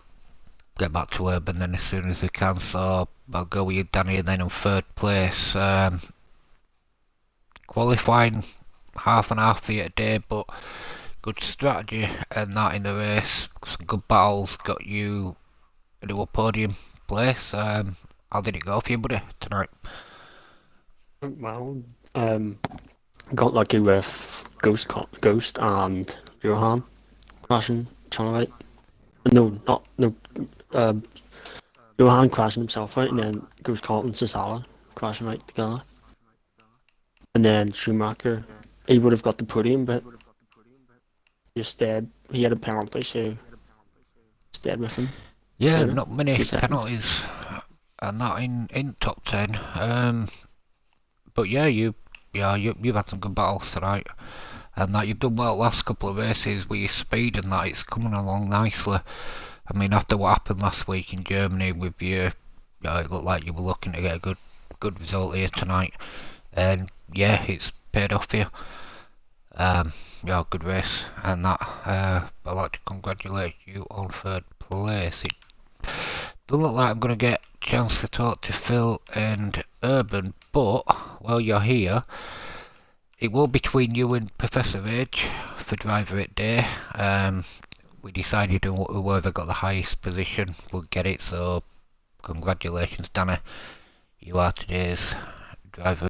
get back to Urban then as soon as we can, so I'll go with you, Danny, and then in third place. Qualifying half and half for you today, but good strategy and that in the race. Some good battles got you into a podium place. How did it go for you, buddy, tonight? Well, got lucky with Ghost and Johan crashing each other out. No. Johan crashing himself out, and then Ghost caught and Sasala crashing out together. And then Schumacher, he would have got the podium, but just dead. He had a penalty, so stayed with him. Yeah, Fair not many few seconds. penalties and that in top 10. But yeah, you've had some good battles tonight, and that you've done well last couple of races with your speed and that. It's coming along nicely. I mean, after what happened last week in Germany with you, it looked like you were looking to get a good result here tonight, and yeah, it's paid off for you. Yeah, good race and that. I'd like to congratulate you on third place. It doesn't look like I'm going to get a chance to talk to Phil and Urban, but while you're here, it will be between you and Professor Age for driver at day. We decided whoever got the highest position would get it, so congratulations, Danny. You are today's driver.